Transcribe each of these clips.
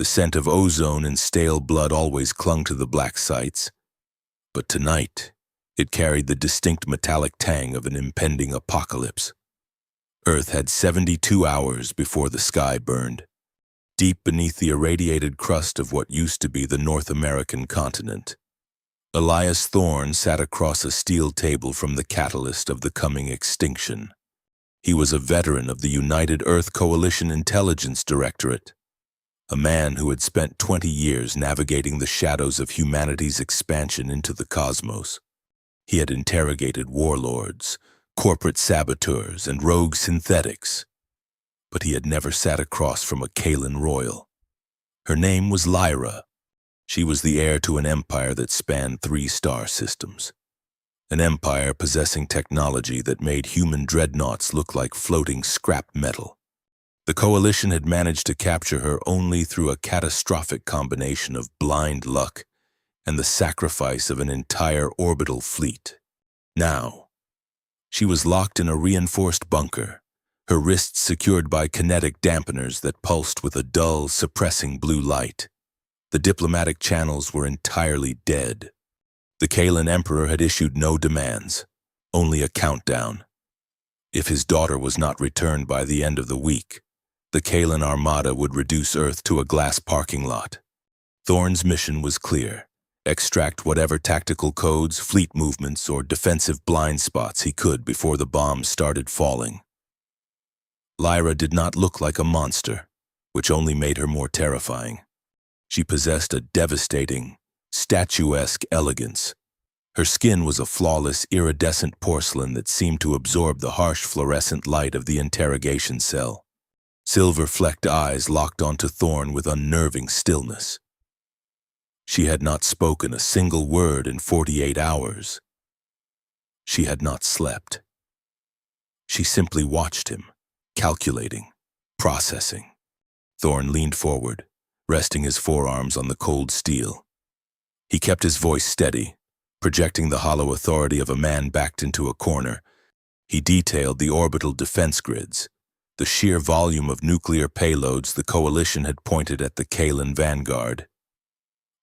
The scent of ozone and stale blood always clung to the black sites, but tonight it carried the distinct metallic tang of an impending apocalypse. Earth had 72 hours before the sky burned, deep beneath the irradiated crust of what used to be the North American continent. Elias Thorne sat across a steel table from the catalyst of the coming extinction. He was a veteran of the United Earth Coalition Intelligence Directorate, a man who had spent 20 years navigating the shadows of humanity's expansion into the cosmos. He had interrogated warlords, corporate saboteurs, and rogue synthetics, but he had never sat across from a Kaelan royal. Her name was Lyra. She was the heir to an empire that spanned 3 star systems, an empire possessing technology that made human dreadnoughts look like floating scrap metal. The Coalition had managed to capture her only through a catastrophic combination of blind luck and the sacrifice of an entire orbital fleet. Now, she was locked in a reinforced bunker, her wrists secured by kinetic dampeners that pulsed with a dull, suppressing blue light. The diplomatic channels were entirely dead. The Kaelan Emperor had issued no demands, only a countdown. If his daughter was not returned by the end of the week, the Kaelan Armada would reduce Earth to a glass parking lot. Thorne's mission was clear: extract whatever tactical codes, fleet movements, or defensive blind spots he could before the bombs started falling. Lyra did not look like a monster, which only made her more terrifying. She possessed a devastating, statuesque elegance. Her skin was a flawless, iridescent porcelain that seemed to absorb the harsh fluorescent light of the interrogation cell. Silver-flecked eyes locked onto Thorne with unnerving stillness. She had not spoken a single word in 48 hours. She had not slept. She simply watched him, calculating, processing. Thorne leaned forward, resting his forearms on the cold steel. He kept his voice steady, projecting the hollow authority of a man backed into a corner. He detailed the orbital defense grids, the sheer volume of nuclear payloads the Coalition had pointed at the Kaelan vanguard.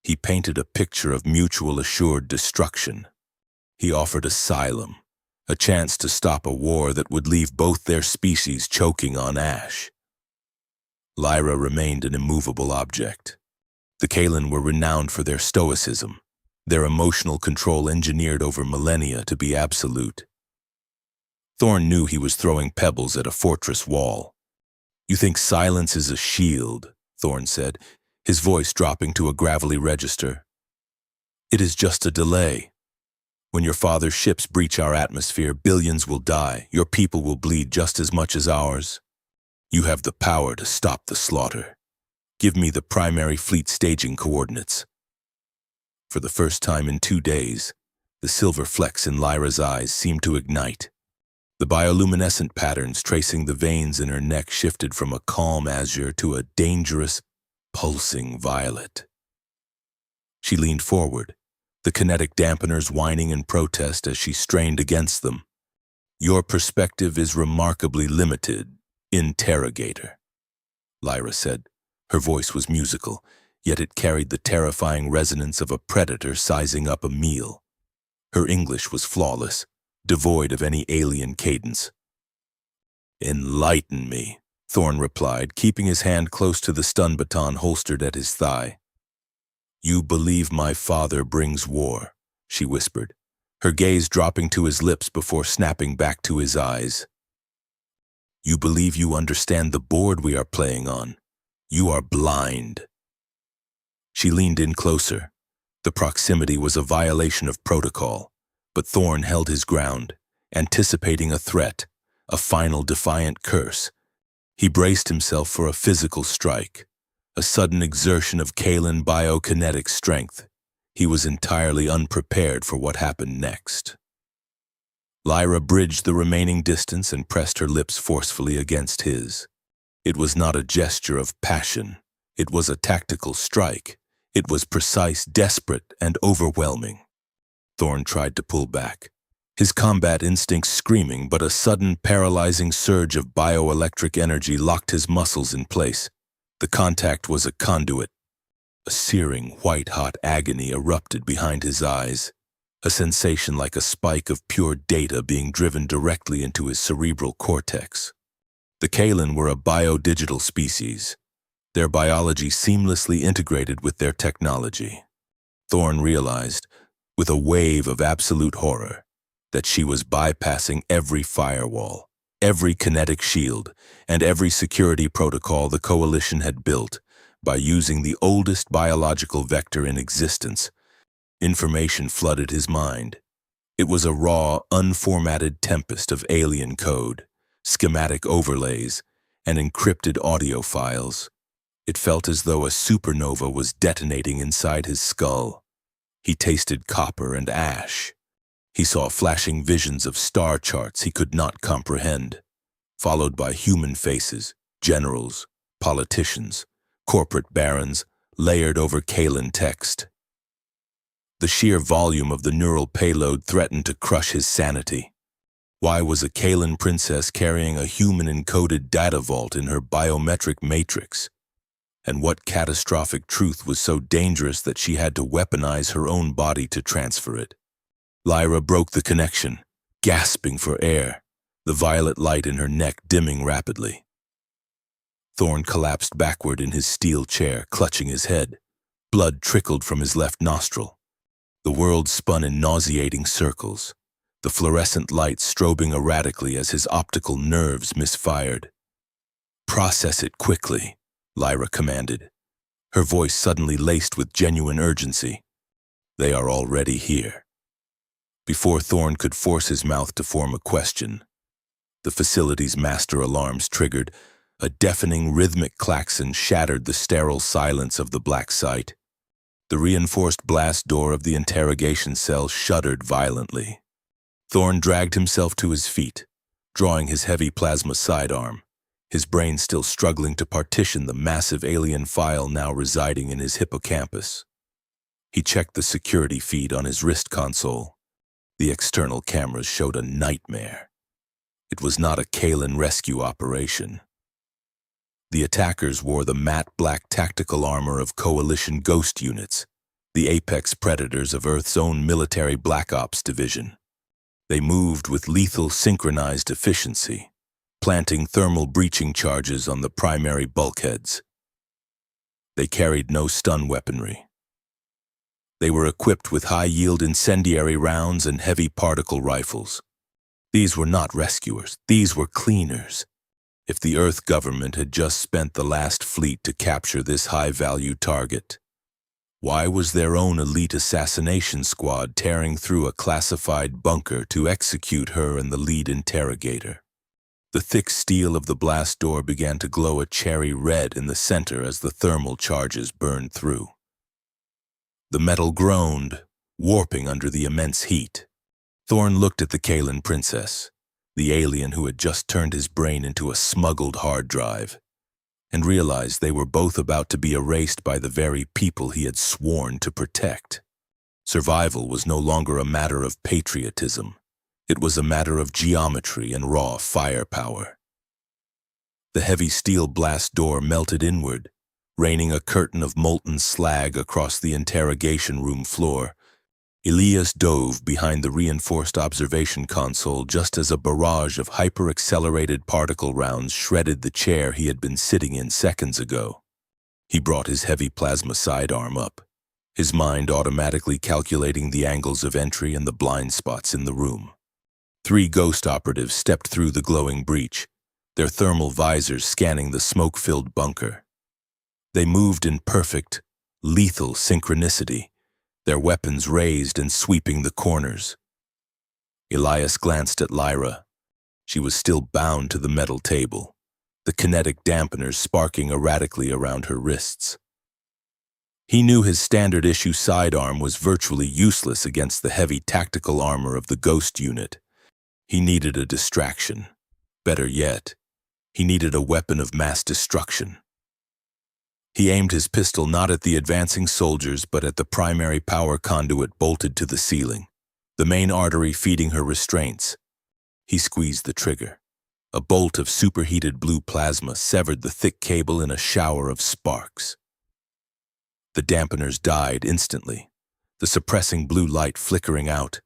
He painted a picture of mutual assured destruction. He offered asylum, a chance to stop a war that would leave both their species choking on ash. Lyra remained an immovable object. The Kaelan were renowned for their stoicism, their emotional control engineered over millennia to be absolute. Thorne knew he was throwing pebbles at a fortress wall. "You think silence is a shield," Thorne said, his voice dropping to a gravelly register. "It is just a delay. When your father's ships breach our atmosphere, billions will die. Your people will bleed just as much as ours. You have the power to stop the slaughter. Give me the primary fleet staging coordinates." For the first time in 2 days, the silver flecks in Lyra's eyes seemed to ignite. The bioluminescent patterns tracing the veins in her neck shifted from a calm azure to a dangerous, pulsing violet. She leaned forward, the kinetic dampeners whining in protest as she strained against them. "Your perspective is remarkably limited, Interrogator," Lyra said. Her voice was musical, yet it carried the terrifying resonance of a predator sizing up a meal. Her English was flawless, devoid of any alien cadence. "Enlighten me," Thorne replied, keeping his hand close to the stun baton holstered at his thigh. "You believe my father brings war," she whispered, her gaze dropping to his lips before snapping back to his eyes. "You believe you understand the board we are playing on. You are blind." She leaned in closer. The proximity was a violation of protocol, but Thorne held his ground, anticipating a threat, a final defiant curse. He braced himself for a physical strike, a sudden exertion of Kaelan biokinetic strength. He was entirely unprepared for what happened next. Lyra bridged the remaining distance and pressed her lips forcefully against his. It was not a gesture of passion. It was a tactical strike. It was precise, desperate, and overwhelming. Thorne tried to pull back, his combat instincts screaming, but a sudden, paralyzing surge of bioelectric energy locked his muscles in place. The contact was a conduit. A searing, white-hot agony erupted behind his eyes, a sensation like a spike of pure data being driven directly into his cerebral cortex. The Kalen were a biodigital species, their biology seamlessly integrated with their technology. Thorne realized, with a wave of absolute horror, that she was bypassing every firewall, every kinetic shield, and every security protocol the Coalition had built by using the oldest biological vector in existence. Information flooded his mind. It was a raw, unformatted tempest of alien code, schematic overlays, and encrypted audio files. It felt as though a supernova was detonating inside his skull. He tasted copper and ash. He saw flashing visions of star charts he could not comprehend, followed by human faces, generals, politicians, corporate barons, layered over Kalen text. The sheer volume of the neural payload threatened to crush his sanity. Why was a Kalen princess carrying a human-encoded data vault in her biometric matrix? And what catastrophic truth was so dangerous that she had to weaponize her own body to transfer it? Lyra broke the connection, gasping for air, the violet light in her neck dimming rapidly. Thorne collapsed backward in his steel chair, clutching his head. Blood trickled from his left nostril. The world spun in nauseating circles, the fluorescent light strobing erratically as his optical nerves misfired. "Process it quickly," Lyra commanded, her voice suddenly laced with genuine urgency. "They are already here." Before Thorne could force his mouth to form a question, the facility's master alarms triggered. A deafening rhythmic klaxon shattered the sterile silence of the black site. The reinforced blast door of the interrogation cell shuddered violently. Thorne dragged himself to his feet, drawing his heavy plasma sidearm, his brain still struggling to partition the massive alien file now residing in his hippocampus. He checked the security feed on his wrist console. The external cameras showed a nightmare. It was not a Kalen rescue operation. The attackers wore the matte black tactical armor of Coalition ghost units, the apex predators of Earth's own military Black Ops division. They moved with lethal synchronized efficiency, planting thermal breaching charges on the primary bulkheads. They carried no stun weaponry. They were equipped with high-yield incendiary rounds and heavy particle rifles. These were not rescuers, these were cleaners. If the Earth government had just spent the last fleet to capture this high-value target, why was their own elite assassination squad tearing through a classified bunker to execute her and the lead interrogator? The thick steel of the blast door began to glow a cherry red in the center as the thermal charges burned through. The metal groaned, warping under the immense heat. Thorne looked at the Kalen princess, the alien who had just turned his brain into a smuggled hard drive, and realized they were both about to be erased by the very people he had sworn to protect. Survival was no longer a matter of patriotism. It was a matter of geometry and raw firepower. The heavy steel blast door melted inward, raining a curtain of molten slag across the interrogation room floor. Elias dove behind the reinforced observation console just as a barrage of hyper-accelerated particle rounds shredded the chair he had been sitting in seconds ago. He brought his heavy plasma sidearm up, his mind automatically calculating the angles of entry and the blind spots in the room. 3 ghost operatives stepped through the glowing breach, their thermal visors scanning the smoke-filled bunker. They moved in perfect, lethal synchronicity, their weapons raised and sweeping the corners. Elias glanced at Lyra. She was still bound to the metal table, the kinetic dampeners sparking erratically around her wrists. He knew his standard-issue sidearm was virtually useless against the heavy tactical armor of the Ghost unit. He needed a distraction. Better yet, he needed a weapon of mass destruction. He aimed his pistol not at the advancing soldiers but at the primary power conduit bolted to the ceiling, the main artery feeding her restraints. He squeezed the trigger. A bolt of superheated blue plasma severed the thick cable in a shower of sparks. The dampeners died instantly, the suppressing blue light flickering out.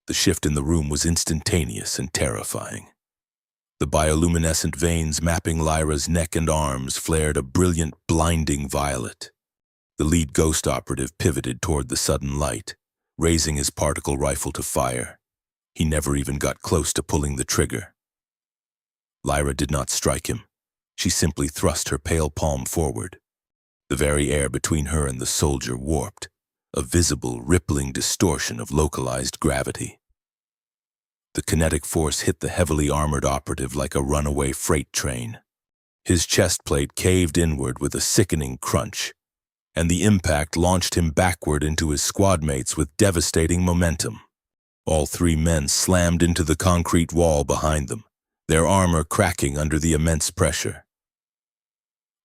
The shift in the room was instantaneous and terrifying. The bioluminescent veins mapping Lyra's neck and arms flared a brilliant, blinding violet. The lead ghost operative pivoted toward the sudden light, raising his particle rifle to fire. He never even got close to pulling the trigger. Lyra did not strike him. She simply thrust her pale palm forward. The very air between her and the soldier warped, a visible, rippling distortion of localized gravity. The kinetic force hit the heavily armored operative like a runaway freight train. His chest plate caved inward with a sickening crunch, and the impact launched him backward into his squadmates with devastating momentum. All three men slammed into the concrete wall behind them, their armor cracking under the immense pressure.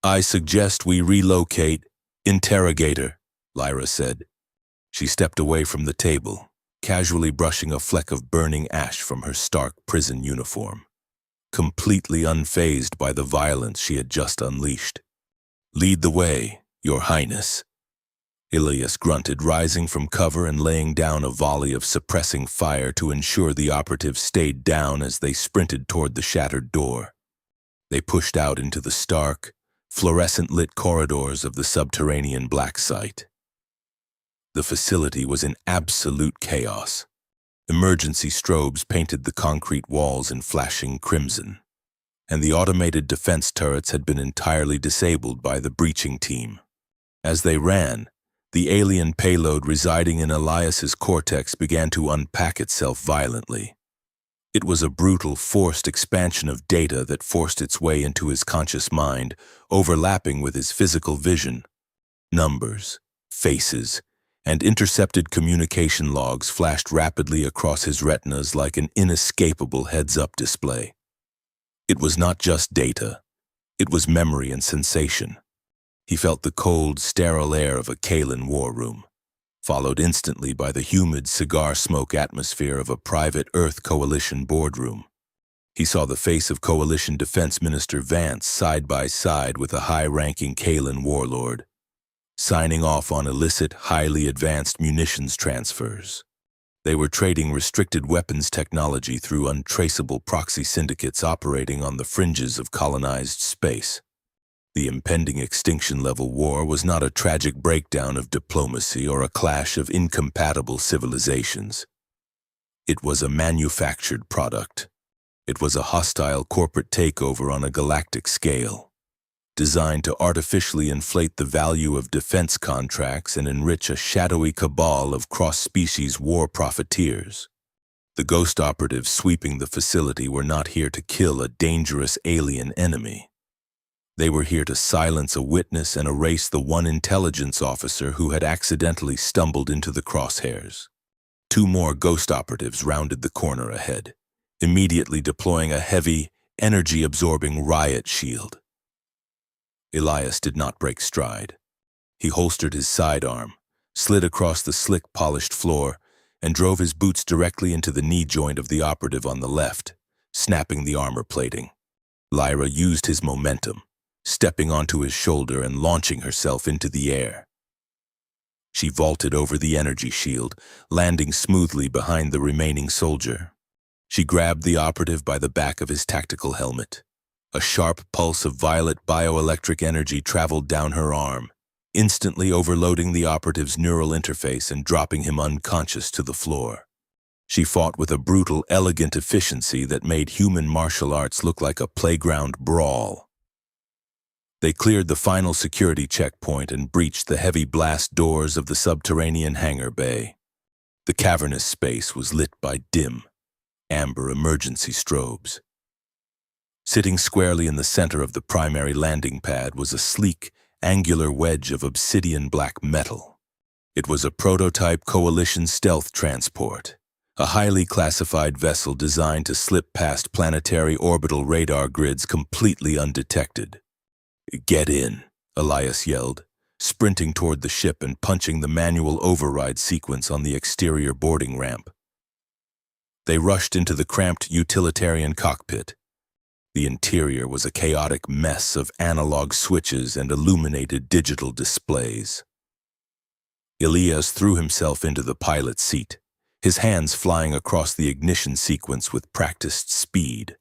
"I suggest we relocate, Interrogator," Lyra said. She stepped away from the table, casually brushing a fleck of burning ash from her stark prison uniform, completely unfazed by the violence she had just unleashed. "Lead the way, Your Highness." Ilias grunted, rising from cover and laying down a volley of suppressing fire to ensure the operatives stayed down as they sprinted toward the shattered door. They pushed out into the stark, fluorescent-lit corridors of the subterranean black site. The facility was in absolute chaos. Emergency strobes painted the concrete walls in flashing crimson, and the automated defense turrets had been entirely disabled by the breaching team. As they ran, the alien payload residing in Elias's cortex began to unpack itself violently. It was a brutal, forced expansion of data that forced its way into his conscious mind, overlapping with his physical vision. Numbers, faces, and intercepted communication logs flashed rapidly across his retinas like an inescapable heads-up display. It was not just data. It was memory and sensation. He felt the cold, sterile air of a Kalan war room, followed instantly by the humid cigar smoke atmosphere of a private Earth Coalition boardroom. He saw the face of Coalition Defense Minister Vance side by side with a high-ranking Kalan warlord, signing off on illicit, highly advanced munitions transfers. They were trading restricted weapons technology through untraceable proxy syndicates operating on the fringes of colonized space. The impending extinction-level war was not a tragic breakdown of diplomacy or a clash of incompatible civilizations. It was a manufactured product. It was a hostile corporate takeover on a galactic scale, designed to artificially inflate the value of defense contracts and enrich a shadowy cabal of cross-species war profiteers. The ghost operatives sweeping the facility were not here to kill a dangerous alien enemy. They were here to silence a witness and erase the one intelligence officer who had accidentally stumbled into the crosshairs. Two more ghost operatives rounded the corner ahead, immediately deploying a heavy, energy-absorbing riot shield. Elias did not break stride. He holstered his sidearm, slid across the slick, polished floor, and drove his boots directly into the knee joint of the operative on the left, snapping the armor plating. Lyra used his momentum, stepping onto his shoulder and launching herself into the air. She vaulted over the energy shield, landing smoothly behind the remaining soldier. She grabbed the operative by the back of his tactical helmet. A sharp pulse of violet bioelectric energy traveled down her arm, instantly overloading the operative's neural interface and dropping him unconscious to the floor. She fought with a brutal, elegant efficiency that made human martial arts look like a playground brawl. They cleared the final security checkpoint and breached the heavy blast doors of the subterranean hangar bay. The cavernous space was lit by dim, amber emergency strobes. Sitting squarely in the center of the primary landing pad was a sleek, angular wedge of obsidian black metal. It was a prototype Coalition stealth transport, a highly classified vessel designed to slip past planetary orbital radar grids completely undetected. "Get in," Elias yelled, sprinting toward the ship and punching the manual override sequence on the exterior boarding ramp. They rushed into the cramped utilitarian cockpit. The interior was a chaotic mess of analog switches and illuminated digital displays. Elias threw himself into the pilot's seat, his hands flying across the ignition sequence with practiced speed.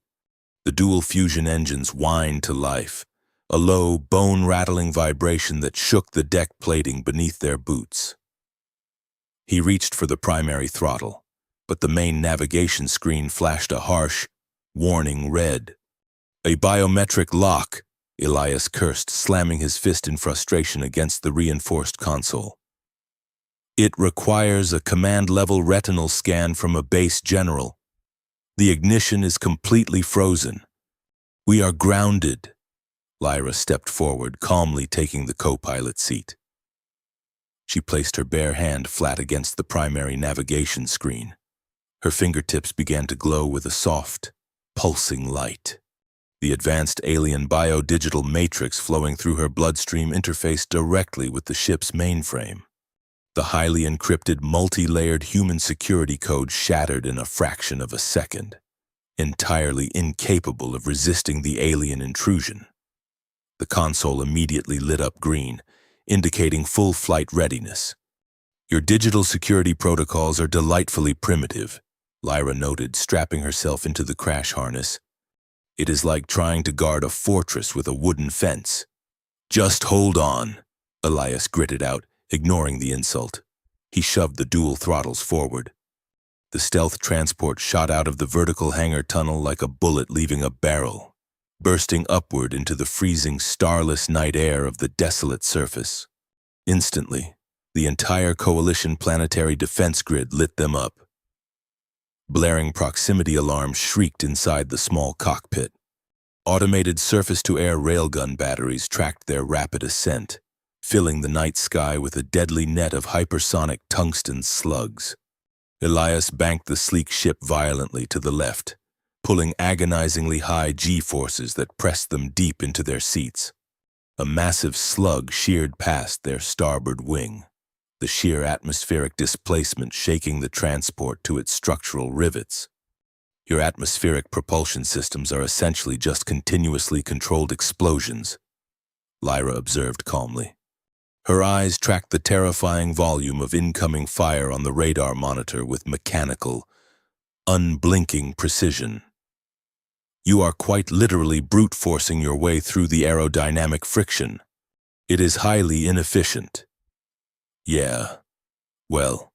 The dual fusion engines whined to life, a low, bone-rattling vibration that shook the deck plating beneath their boots. He reached for the primary throttle, but the main navigation screen flashed a harsh, warning red. "A biometric lock," Elias cursed, slamming his fist in frustration against the reinforced console. "It requires a command-level retinal scan from a base general. The ignition is completely frozen. We are grounded." Lyra stepped forward, calmly taking the co-pilot seat. She placed her bare hand flat against the primary navigation screen. Her fingertips began to glow with a soft, pulsing light. The advanced alien biodigital matrix flowing through her bloodstream interfaced directly with the ship's mainframe. The highly encrypted, multi-layered human security code shattered in a fraction of a second, entirely incapable of resisting the alien intrusion. The console immediately lit up green, indicating full flight readiness. "Your digital security protocols are delightfully primitive," Lyra noted, strapping herself into the crash harness. "It is like trying to guard a fortress with a wooden fence." "Just hold on," Elias gritted out, ignoring the insult. He shoved the dual throttles forward. The stealth transport shot out of the vertical hangar tunnel like a bullet leaving a barrel, bursting upward into the freezing, starless night air of the desolate surface. Instantly, the entire Coalition planetary defense grid lit them up. Blaring proximity alarms shrieked inside the small cockpit. Automated surface-to-air railgun batteries tracked their rapid ascent, filling the night sky with a deadly net of hypersonic tungsten slugs. Elias banked the sleek ship violently to the left, pulling agonizingly high G-forces that pressed them deep into their seats. A massive slug sheared past their starboard wing, the sheer atmospheric displacement shaking the transport to its structural rivets. "Your atmospheric propulsion systems are essentially just continuously controlled explosions," Lyra observed calmly. Her eyes tracked the terrifying volume of incoming fire on the radar monitor with mechanical, unblinking precision. "You are quite literally brute-forcing your way through the aerodynamic friction. It is highly inefficient." "Yeah, well,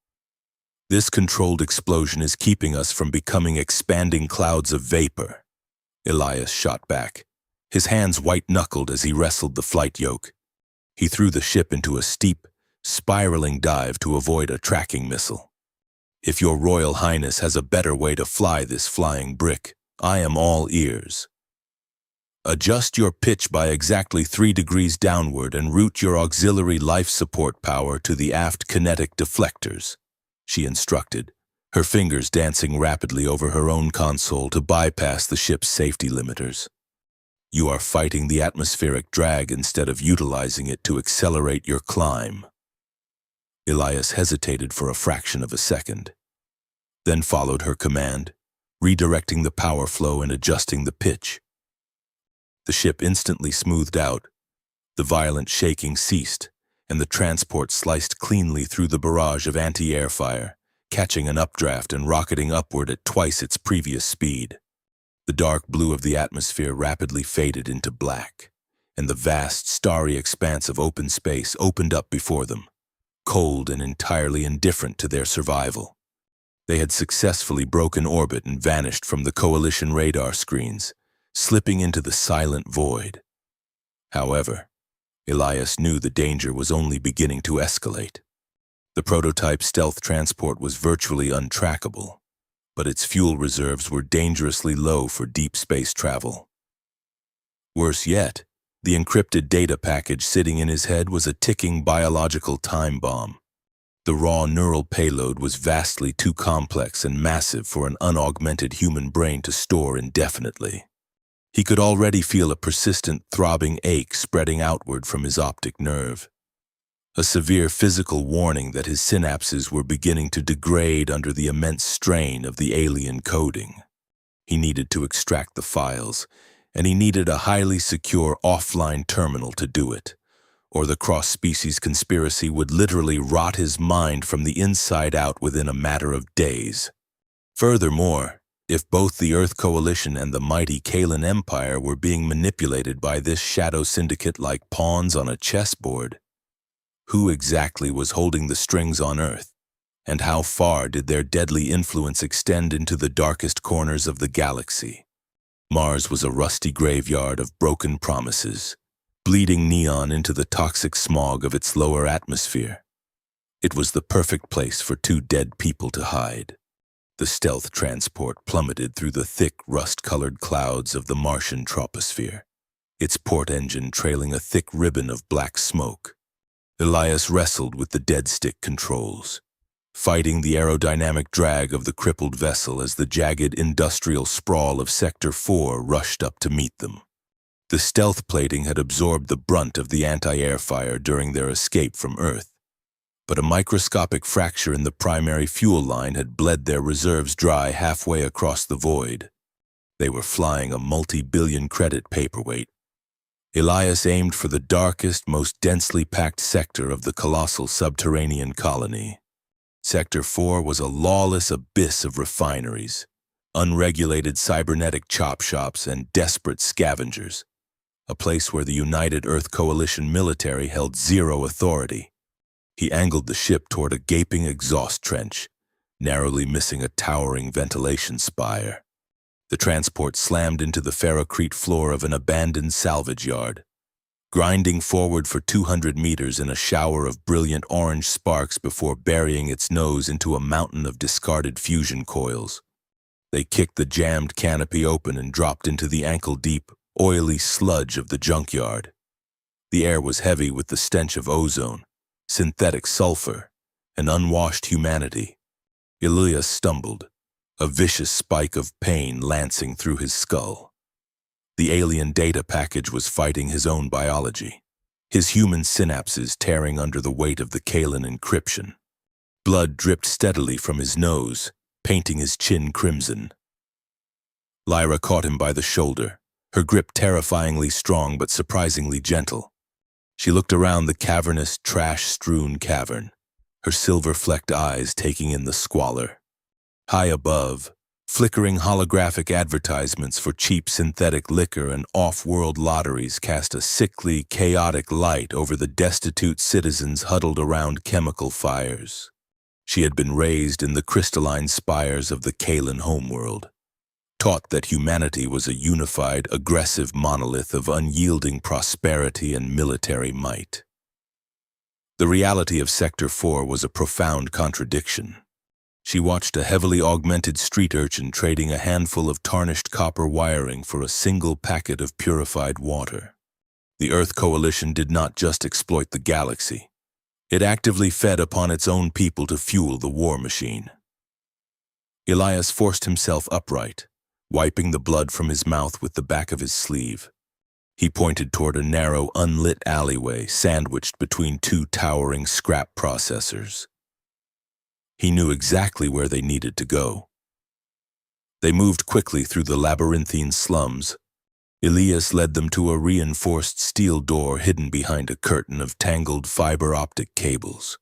this controlled explosion is keeping us from becoming expanding clouds of vapor," Elias shot back, his hands white-knuckled as he wrestled the flight yoke. He threw the ship into a steep, spiraling dive to avoid a tracking missile. "If your Royal Highness has a better way to fly this flying brick, I am all ears. Adjust your pitch by exactly 3 degrees downward and route your auxiliary life support power to the aft kinetic deflectors," she instructed, her fingers dancing rapidly over her own console to bypass the ship's safety limiters. "You are fighting the atmospheric drag instead of utilizing it to accelerate your climb." Elias hesitated for a fraction of a second, then followed her command, redirecting the power flow and adjusting the pitch. The ship instantly smoothed out, the violent shaking ceased, and the transport sliced cleanly through the barrage of anti-air fire, catching an updraft and rocketing upward at twice its previous speed. The dark blue of the atmosphere rapidly faded into black, and the vast, starry expanse of open space opened up before them, cold and entirely indifferent to their survival. They had successfully broken orbit and vanished from the Coalition radar screens, slipping into the silent void. However, Elias knew the danger was only beginning to escalate. The prototype stealth transport was virtually untrackable, but its fuel reserves were dangerously low for deep space travel. Worse yet, the encrypted data package sitting in his head was a ticking biological time bomb. The raw neural payload was vastly too complex and massive for an unaugmented human brain to store indefinitely. He could already feel a persistent throbbing ache spreading outward from his optic nerve, a severe physical warning that his synapses were beginning to degrade under the immense strain of the alien coding. He needed to extract the files, and he needed a highly secure offline terminal to do it, or the cross-species conspiracy would literally rot his mind from the inside out within a matter of days. Furthermore, if both the Earth Coalition and the mighty Kalan Empire were being manipulated by this shadow syndicate like pawns on a chessboard, who exactly was holding the strings on Earth, and how far did their deadly influence extend into the darkest corners of the galaxy? Mars was a rusty graveyard of broken promises, bleeding neon into the toxic smog of its lower atmosphere. It was the perfect place for two dead people to hide. The stealth transport plummeted through the thick, rust-colored clouds of the Martian troposphere, its port engine trailing a thick ribbon of black smoke. Elias wrestled with the dead stick controls, fighting the aerodynamic drag of the crippled vessel as the jagged industrial sprawl of Sector 4 rushed up to meet them. The stealth plating had absorbed the brunt of the anti-air fire during their escape from Earth, but a microscopic fracture in the primary fuel line had bled their reserves dry halfway across the void. They were flying a multi-billion credit paperweight. Elias aimed for the darkest, most densely packed sector of the colossal subterranean colony. Sector 4 was a lawless abyss of refineries, unregulated cybernetic chop shops, and desperate scavengers, a place where the United Earth Coalition military held zero authority. He angled the ship toward a gaping exhaust trench, narrowly missing a towering ventilation spire. The transport slammed into the ferrocrete floor of an abandoned salvage yard, grinding forward for 200 meters in a shower of brilliant orange sparks before burying its nose into a mountain of discarded fusion coils. They kicked the jammed canopy open and dropped into the ankle-deep, oily sludge of the junkyard. The air was heavy with the stench of ozone, synthetic sulfur, and unwashed humanity. Elias stumbled, a vicious spike of pain lancing through his skull. The alien data package was fighting his own biology, his human synapses tearing under the weight of the Kalan encryption. Blood dripped steadily from his nose, painting his chin crimson. Lyra caught him by the shoulder, her grip terrifyingly strong but surprisingly gentle. She looked around the cavernous, trash-strewn cavern, her silver-flecked eyes taking in the squalor. High above, flickering holographic advertisements for cheap synthetic liquor and off-world lotteries cast a sickly, chaotic light over the destitute citizens huddled around chemical fires. She had been raised in the crystalline spires of the Kalan homeworld, taught that humanity was a unified, aggressive monolith of unyielding prosperity and military might. The reality of Sector 4 was a profound contradiction. She watched a heavily augmented street urchin trading a handful of tarnished copper wiring for a single packet of purified water. The Earth Coalition did not just exploit the galaxy. It actively fed upon its own people to fuel the war machine. Elias forced himself upright, wiping the blood from his mouth with the back of his sleeve. He pointed toward a narrow, unlit alleyway sandwiched between two towering scrap processors. He knew exactly where they needed to go. They moved quickly through the labyrinthine slums. Elias led them to a reinforced steel door hidden behind a curtain of tangled fiber optic cables.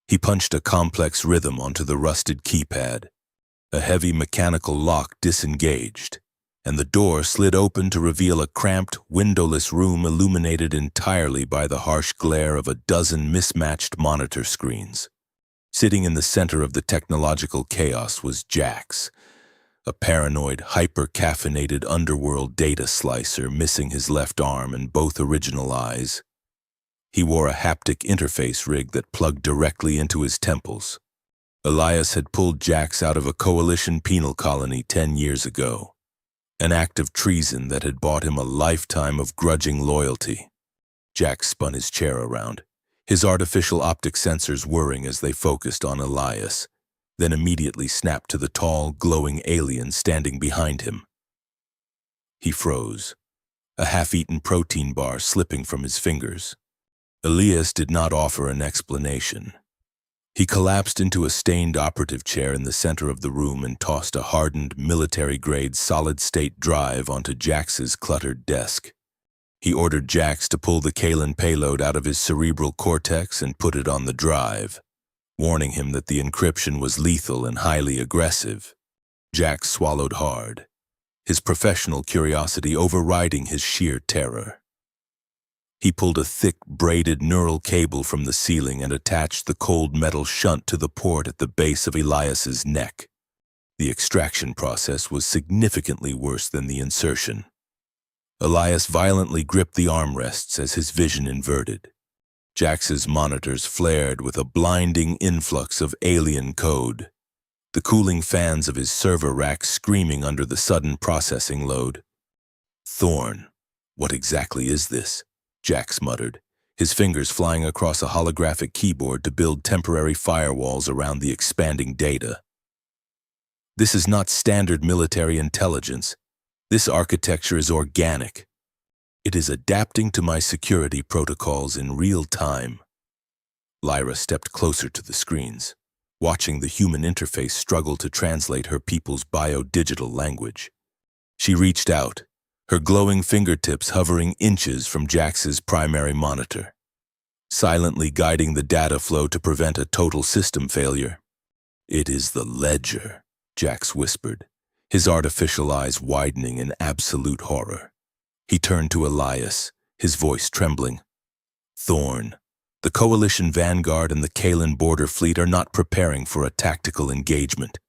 He punched a complex rhythm onto the rusted keypad. A heavy mechanical lock disengaged, and the door slid open to reveal a cramped, windowless room illuminated entirely by the harsh glare of a dozen mismatched monitor screens. Sitting in the center of the technological chaos was Jax, a paranoid, hyper-caffeinated underworld data slicer missing his left arm and both original eyes. He wore a haptic interface rig that plugged directly into his temples. Elias had pulled Jax out of a coalition penal colony 10 years ago, an act of treason that had bought him a lifetime of grudging loyalty. Jax spun his chair around, his artificial optic sensors whirring as they focused on Elias, then immediately snapped to the tall, glowing alien standing behind him. He froze, a half-eaten protein bar slipping from his fingers. Elias did not offer an explanation. He collapsed into a stained operative chair in the center of the room and tossed a hardened, military-grade solid-state drive onto Jax's cluttered desk. He ordered Jax to pull the Kalen payload out of his cerebral cortex and put it on the drive, warning him that the encryption was lethal and highly aggressive. Jax swallowed hard, his professional curiosity overriding his sheer terror. He pulled a thick, braided neural cable from the ceiling and attached the cold metal shunt to the port at the base of Elias's neck. The extraction process was significantly worse than the insertion. Elias violently gripped the armrests as his vision inverted. Jax's monitors flared with a blinding influx of alien code, the cooling fans of his server rack screaming under the sudden processing load. "Thorn, what exactly is this?" Jax muttered, his fingers flying across a holographic keyboard to build temporary firewalls around the expanding data. "This is not standard military intelligence. This architecture is organic. It is adapting to my security protocols in real time." Lyra stepped closer to the screens, watching the human interface struggle to translate her people's bio-digital language. She reached out, her glowing fingertips hovering inches from Jax's primary monitor, silently guiding the data flow to prevent a total system failure. "It is the ledger," Jax whispered, his artificial eyes widening in absolute horror. He turned to Elias, his voice trembling. "Thorn, the Coalition Vanguard and the Kalen border fleet are not preparing for a tactical engagement.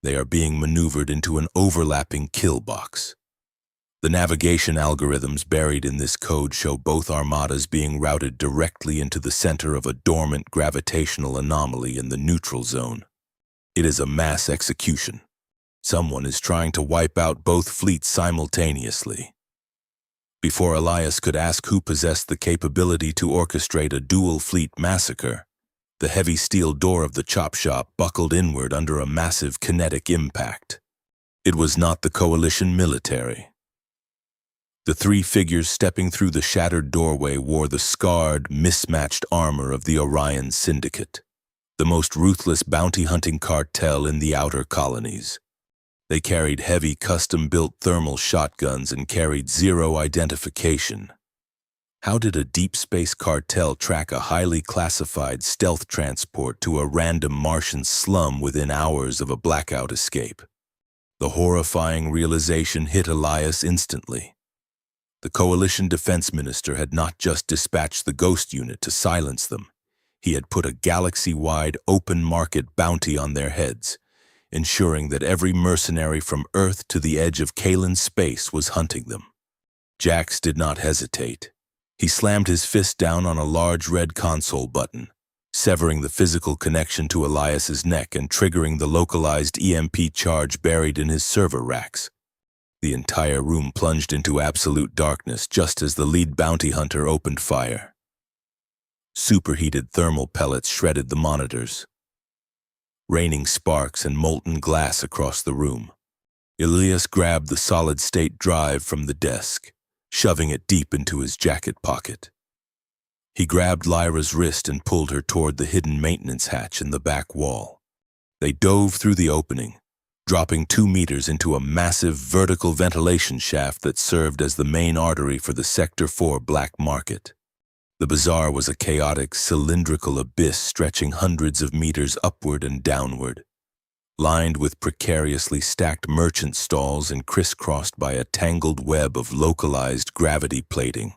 They are being maneuvered into an overlapping kill box. The navigation algorithms buried in this code show both armadas being routed directly into the center of a dormant gravitational anomaly in the neutral zone. It is a mass execution. Someone is trying to wipe out both fleets simultaneously." Before Elias could ask who possessed the capability to orchestrate a dual-fleet massacre, the heavy steel door of the chop shop buckled inward under a massive kinetic impact. It was not the Coalition military. The three figures stepping through the shattered doorway wore the scarred, mismatched armor of the Orion Syndicate, the most ruthless bounty-hunting cartel in the outer colonies. They carried heavy, custom-built thermal shotguns and carried zero identification. How did a deep space cartel track a highly classified stealth transport to a random Martian slum within hours of a blackout escape? The horrifying realization hit Elias instantly. The Coalition Defense Minister had not just dispatched the Ghost Unit to silence them. He had put a galaxy-wide open-market bounty on their heads, ensuring that every mercenary from Earth to the edge of Kalen space was hunting them. Jax did not hesitate. He slammed his fist down on a large red console button, severing the physical connection to Elias's neck and triggering the localized EMP charge buried in his server racks. The entire room plunged into absolute darkness just as the lead bounty hunter opened fire. Superheated thermal pellets shredded the monitors, raining sparks and molten glass across the room. Elias grabbed the solid-state drive from the desk, shoving it deep into his jacket pocket. He grabbed Lyra's wrist and pulled her toward the hidden maintenance hatch in the back wall. They dove through the opening, dropping 2 meters into a massive vertical ventilation shaft that served as the main artery for the Sector 4 black market. The bazaar was a chaotic, cylindrical abyss stretching hundreds of meters upward and downward, lined with precariously stacked merchant stalls and crisscrossed by a tangled web of localized gravity plating.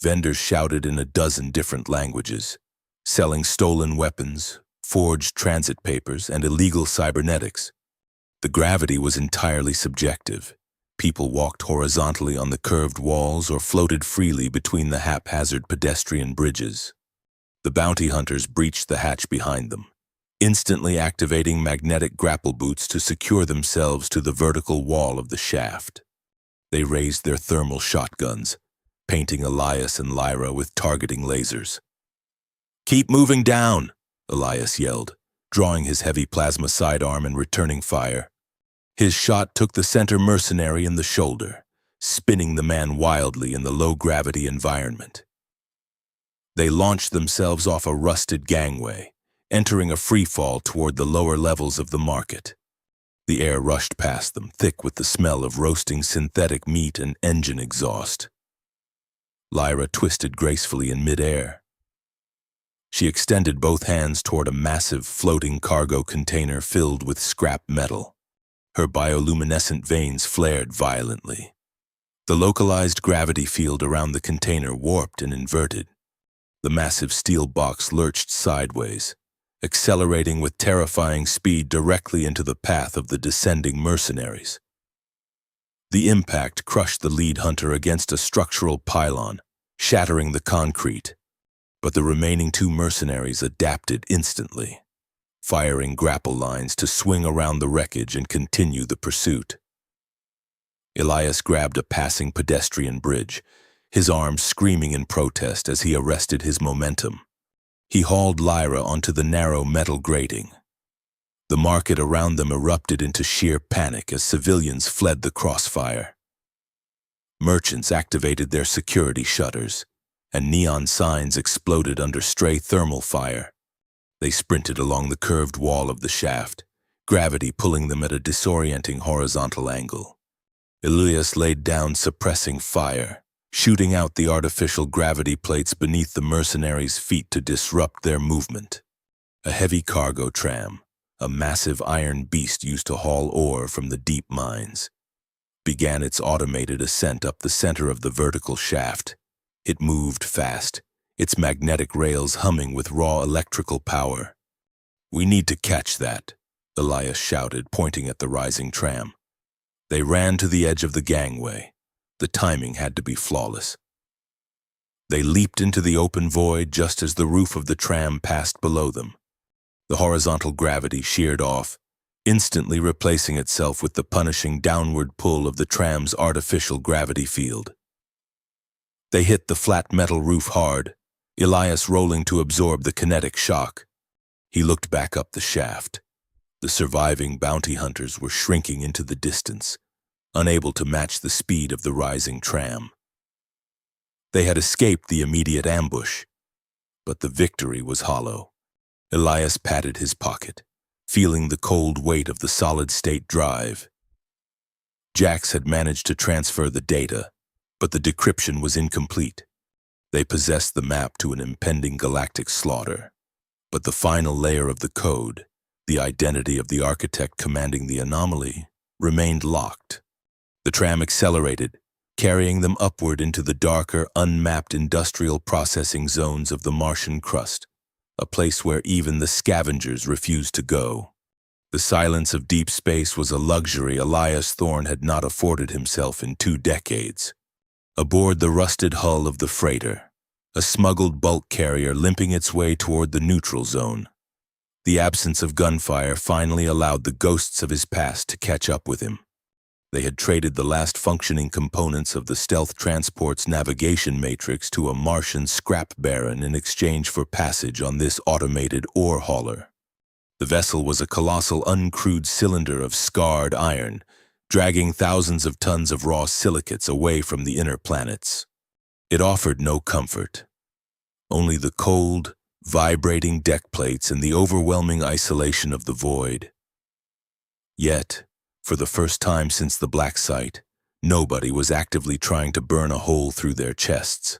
Vendors shouted in a dozen different languages, selling stolen weapons, forged transit papers, and illegal cybernetics. The gravity was entirely subjective. People walked horizontally on the curved walls or floated freely between the haphazard pedestrian bridges. The bounty hunters breached the hatch behind them, instantly activating magnetic grapple boots to secure themselves to the vertical wall of the shaft. They raised their thermal shotguns, painting Elias and Lyra with targeting lasers. "Keep moving down," Elias yelled, drawing his heavy plasma sidearm and returning fire. His shot took the center mercenary in the shoulder, spinning the man wildly in the low-gravity environment. They launched themselves off a rusted gangway, entering a free-fall toward the lower levels of the market. The air rushed past them, thick with the smell of roasting synthetic meat and engine exhaust. Lyra twisted gracefully in midair. She extended both hands toward a massive floating cargo container filled with scrap metal. Her bioluminescent veins flared violently. The localized gravity field around the container warped and inverted. The massive steel box lurched sideways, accelerating with terrifying speed directly into the path of the descending mercenaries. The impact crushed the lead hunter against a structural pylon, shattering the concrete. But the remaining two mercenaries adapted instantly, firing grapple lines to swing around the wreckage and continue the pursuit. Elias grabbed a passing pedestrian bridge, his arms screaming in protest as he arrested his momentum. He hauled Lyra onto the narrow metal grating. The market around them erupted into sheer panic as civilians fled the crossfire. Merchants activated their security shutters, and neon signs exploded under stray thermal fire. They sprinted along the curved wall of the shaft, gravity pulling them at a disorienting horizontal angle. Elias laid down suppressing fire, shooting out the artificial gravity plates beneath the mercenaries' feet to disrupt their movement. A heavy cargo tram, a massive iron beast used to haul ore from the deep mines, began its automated ascent up the center of the vertical shaft. It moved fast, its magnetic rails humming with raw electrical power. "We need to catch that," Elias shouted, pointing at the rising tram. They ran to the edge of the gangway. The timing had to be flawless. They leaped into the open void just as the roof of the tram passed below them. The horizontal gravity sheared off, instantly replacing itself with the punishing downward pull of the tram's artificial gravity field. They hit the flat metal roof hard, Elias rolling to absorb the kinetic shock. He looked back up the shaft. The surviving bounty hunters were shrinking into the distance, unable to match the speed of the rising tram. They had escaped the immediate ambush, but the victory was hollow. Elias patted his pocket, feeling the cold weight of the solid-state drive. Jax had managed to transfer the data, but the decryption was incomplete. They possessed the map to an impending galactic slaughter, but the final layer of the code, the identity of the architect commanding the anomaly, remained locked. The tram accelerated, carrying them upward into the darker, unmapped industrial processing zones of the Martian crust, a place where even the scavengers refused to go. The silence of deep space was a luxury Elias Thorne had not afforded himself in 2 decades. Aboard the rusted hull of the freighter, a smuggled bulk carrier limping its way toward the neutral zone. The absence of gunfire finally allowed the ghosts of his past to catch up with him. They had traded the last functioning components of the stealth transport's navigation matrix to a Martian scrap baron in exchange for passage on this automated ore hauler. The vessel was a colossal uncrewed cylinder of scarred iron, dragging thousands of tons of raw silicates away from the inner planets. It offered no comfort, only the cold, vibrating deck plates and the overwhelming isolation of the void. Yet, for the first time since the Black Site, nobody was actively trying to burn a hole through their chests.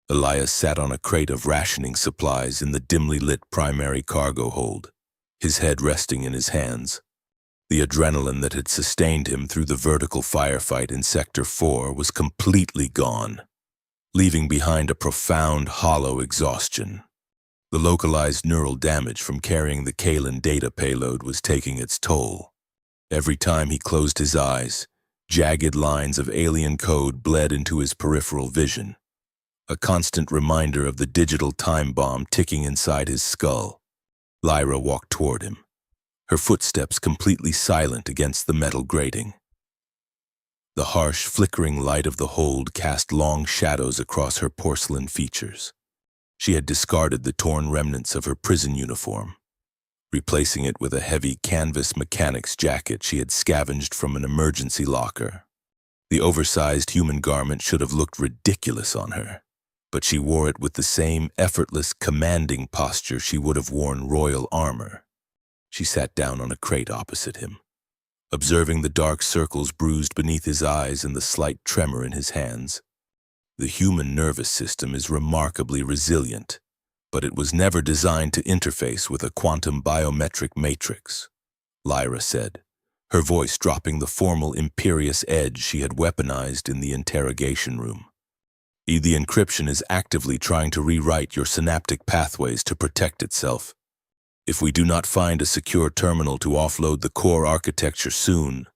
Elias sat on a crate of rationing supplies in the dimly lit primary cargo hold, his head resting in his hands. The adrenaline that had sustained him through the vertical firefight in Sector 4 was completely gone, leaving behind a profound, hollow exhaustion. The localized neural damage from carrying the Kalen data payload was taking its toll. Every time he closed his eyes, jagged lines of alien code bled into his peripheral vision, a constant reminder of the digital time bomb ticking inside his skull. Lyra walked toward him, her footsteps completely silent against the metal grating. The harsh, flickering light of the hold cast long shadows across her porcelain features. She had discarded the torn remnants of her prison uniform, replacing it with a heavy canvas mechanic's jacket she had scavenged from an emergency locker. The oversized human garment should have looked ridiculous on her, but she wore it with the same effortless, commanding posture she would have worn royal armor. She sat down on a crate opposite him, observing the dark circles bruised beneath his eyes and the slight tremor in his hands. The human nervous system is remarkably resilient, but it was never designed to interface with a quantum biometric matrix, Lyra said, her voice dropping the formal imperious edge she had weaponized in the interrogation room. The encryption is actively trying to rewrite your synaptic pathways to protect itself. If we do not find a secure terminal to offload the core architecture soon,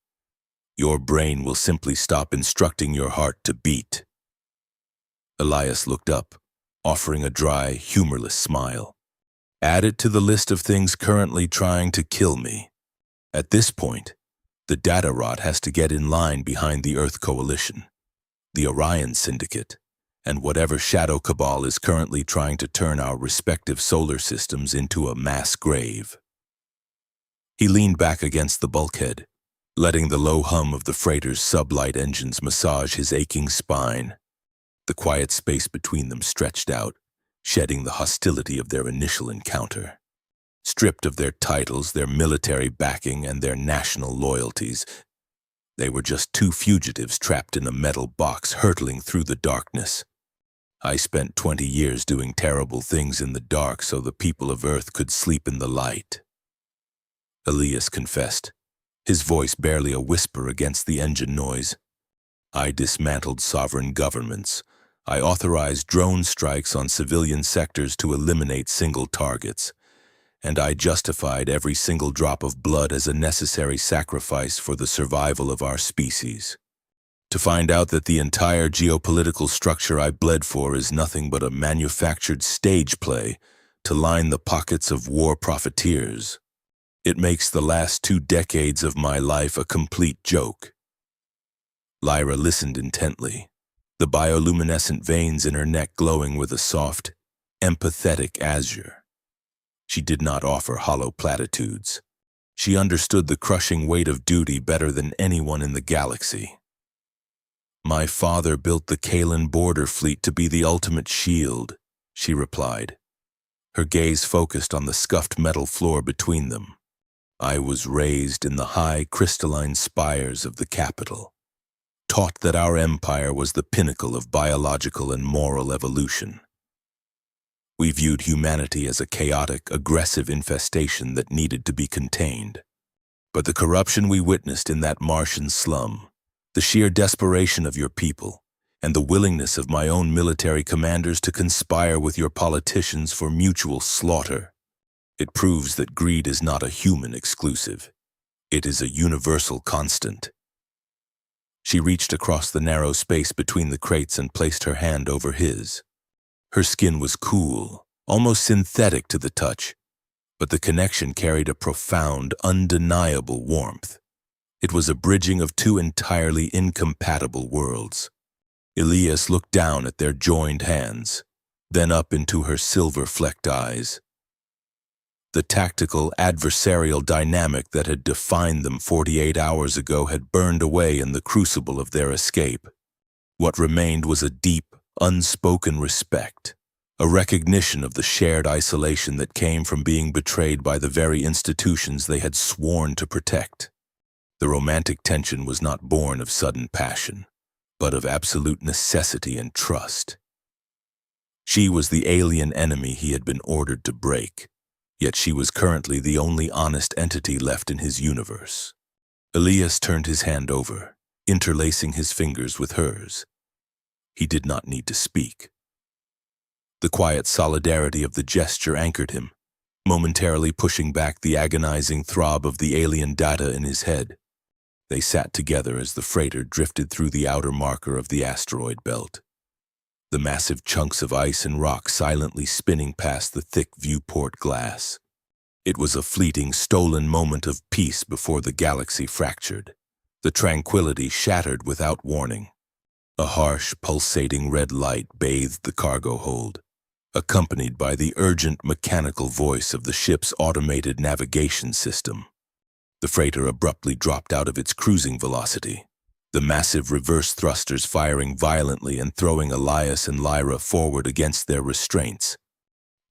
your brain will simply stop instructing your heart to beat. Elias looked up, offering a dry, humorless smile. Add it to the list of things currently trying to kill me. At this point, the data rot has to get in line behind the Earth Coalition, the Orion Syndicate, and whatever shadow cabal is currently trying to turn our respective solar systems into a mass grave. He leaned back against the bulkhead, letting the low hum of the freighter's sublight engines massage his aching spine. The quiet space between them stretched out, shedding the hostility of their initial encounter. Stripped of their titles, their military backing, and their national loyalties, they were just two fugitives trapped in a metal box hurtling through the darkness. I spent 20 years doing terrible things in the dark so the people of Earth could sleep in the light, Elias confessed, his voice barely a whisper against the engine noise. I dismantled sovereign governments. I authorized drone strikes on civilian sectors to eliminate single targets. And I justified every single drop of blood as a necessary sacrifice for the survival of our species. To find out that the entire geopolitical structure I bled for is nothing but a manufactured stage play to line the pockets of war profiteers. It makes the last 2 decades of my life a complete joke. Lyra listened intently, the bioluminescent veins in her neck glowing with a soft, empathetic azure. She did not offer hollow platitudes. She understood the crushing weight of duty better than anyone in the galaxy. My father built the Kalan border fleet to be the ultimate shield, she replied, her gaze focused on the scuffed metal floor between them. I was raised in the high crystalline spires of the capital, taught that our empire was the pinnacle of biological and moral evolution. We viewed humanity as a chaotic, aggressive infestation that needed to be contained. But the corruption we witnessed in that Martian slum, the sheer desperation of your people, and the willingness of my own military commanders to conspire with your politicians for mutual slaughter, it proves that greed is not a human exclusive. It is a universal constant. She reached across the narrow space between the crates and placed her hand over his. Her skin was cool, almost synthetic to the touch, but the connection carried a profound, undeniable warmth. It was a bridging of 2 entirely incompatible worlds. Elias looked down at their joined hands, then up into her silver-flecked eyes. The tactical, adversarial dynamic that had defined them 48 hours ago had burned away in the crucible of their escape. What remained was a deep, unspoken respect, a recognition of the shared isolation that came from being betrayed by the very institutions they had sworn to protect. The romantic tension was not born of sudden passion, but of absolute necessity and trust. She was the alien enemy he had been ordered to break, yet she was currently the only honest entity left in his universe. Elias turned his hand over, interlacing his fingers with hers. He did not need to speak. The quiet solidarity of the gesture anchored him, momentarily pushing back the agonizing throb of the alien data in his head. They sat together as the freighter drifted through the outer marker of the asteroid belt, the massive chunks of ice and rock silently spinning past the thick viewport glass. It was a fleeting, stolen moment of peace before the galaxy fractured, the tranquility shattered without warning. A harsh, pulsating red light bathed the cargo hold, accompanied by the urgent mechanical voice of the ship's automated navigation system. The freighter abruptly dropped out of its cruising velocity, the massive reverse thrusters firing violently and throwing Elias and Lyra forward against their restraints.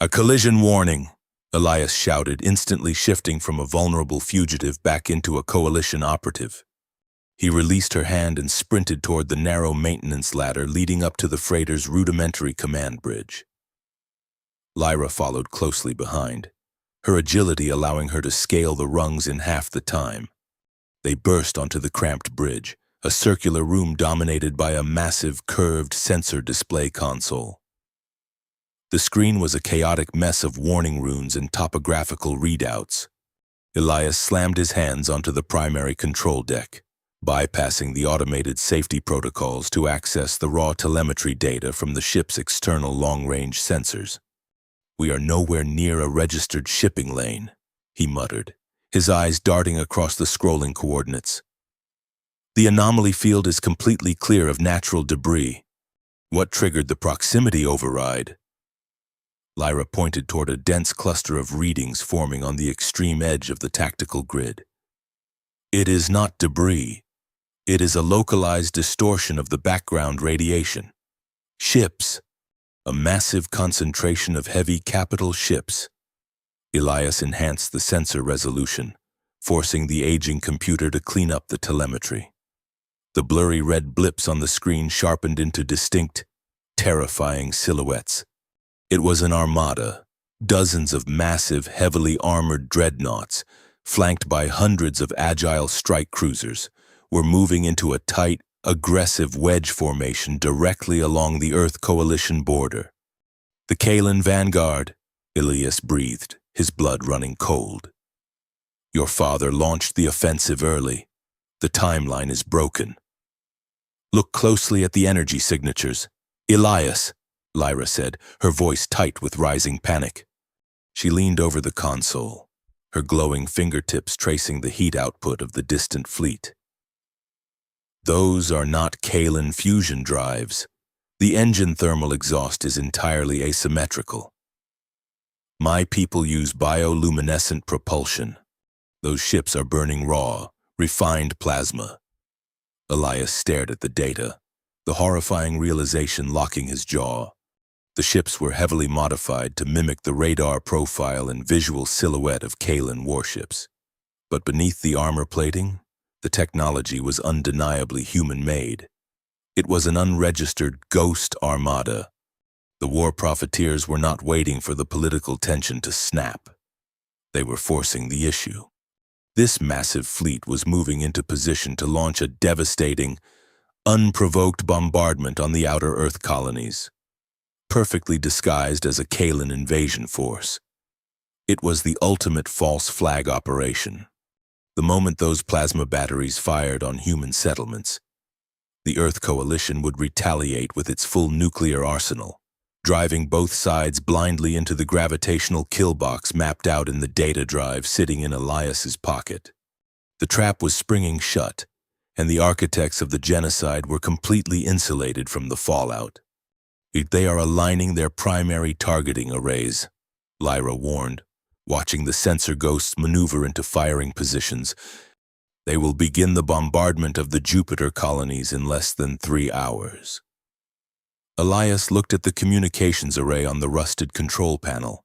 "A collision warning!" Elias shouted, instantly shifting from a vulnerable fugitive back into a coalition operative. He released her hand and sprinted toward the narrow maintenance ladder leading up to the freighter's rudimentary command bridge. Lyra followed closely behind, her agility allowing her to scale the rungs in half the time. They burst onto the cramped bridge, a circular room dominated by a massive, curved sensor display console. The screen was a chaotic mess of warning runes and topographical readouts. Elias slammed his hands onto the primary control deck, bypassing the automated safety protocols to access the raw telemetry data from the ship's external long-range sensors. "We are nowhere near a registered shipping lane," he muttered, his eyes darting across the scrolling coordinates. "The anomaly field is completely clear of natural debris. What triggered the proximity override?" Lyra pointed toward a dense cluster of readings forming on the extreme edge of the tactical grid. "It is not debris. It is a localized distortion of the background radiation. Ships. A massive concentration of heavy capital ships." Elias enhanced the sensor resolution, forcing the aging computer to clean up the telemetry. The blurry red blips on the screen sharpened into distinct, terrifying silhouettes. It was an armada, dozens of massive, heavily armored dreadnoughts, flanked by hundreds of agile strike cruisers, were moving into a tight, aggressive wedge formation directly along the Earth Coalition border. "The Kalan Vanguard," Elias breathed, his blood running cold. "Your father launched the offensive early. The timeline is broken." "Look closely at the energy signatures." "Elias," Lyra said, her voice tight with rising panic. She leaned over the console, her glowing fingertips tracing the heat output of the distant fleet. "Those are not Kalan fusion drives. The engine thermal exhaust is entirely asymmetrical. My people use bioluminescent propulsion. Those ships are burning raw, refined plasma." Elias stared at the data, the horrifying realization locking his jaw. The ships were heavily modified to mimic the radar profile and visual silhouette of Kalan warships. But beneath the armor plating, the technology was undeniably human-made. It was an unregistered ghost armada. The war profiteers were not waiting for the political tension to snap. They were forcing the issue. This massive fleet was moving into position to launch a devastating, unprovoked bombardment on the outer Earth colonies, perfectly disguised as a Kalan invasion force. It was the ultimate false flag operation. The moment those plasma batteries fired on human settlements, the Earth Coalition would retaliate with its full nuclear arsenal, driving both sides blindly into the gravitational kill box mapped out in the data drive sitting in Elias's pocket. The trap was springing shut, and the architects of the genocide were completely insulated from the fallout. "They are aligning their primary targeting arrays," Lyra warned, watching the sensor ghosts maneuver into firing positions. "They will begin the bombardment of the Jupiter colonies in less than 3 hours." Elias looked at the communications array on the rusted control panel.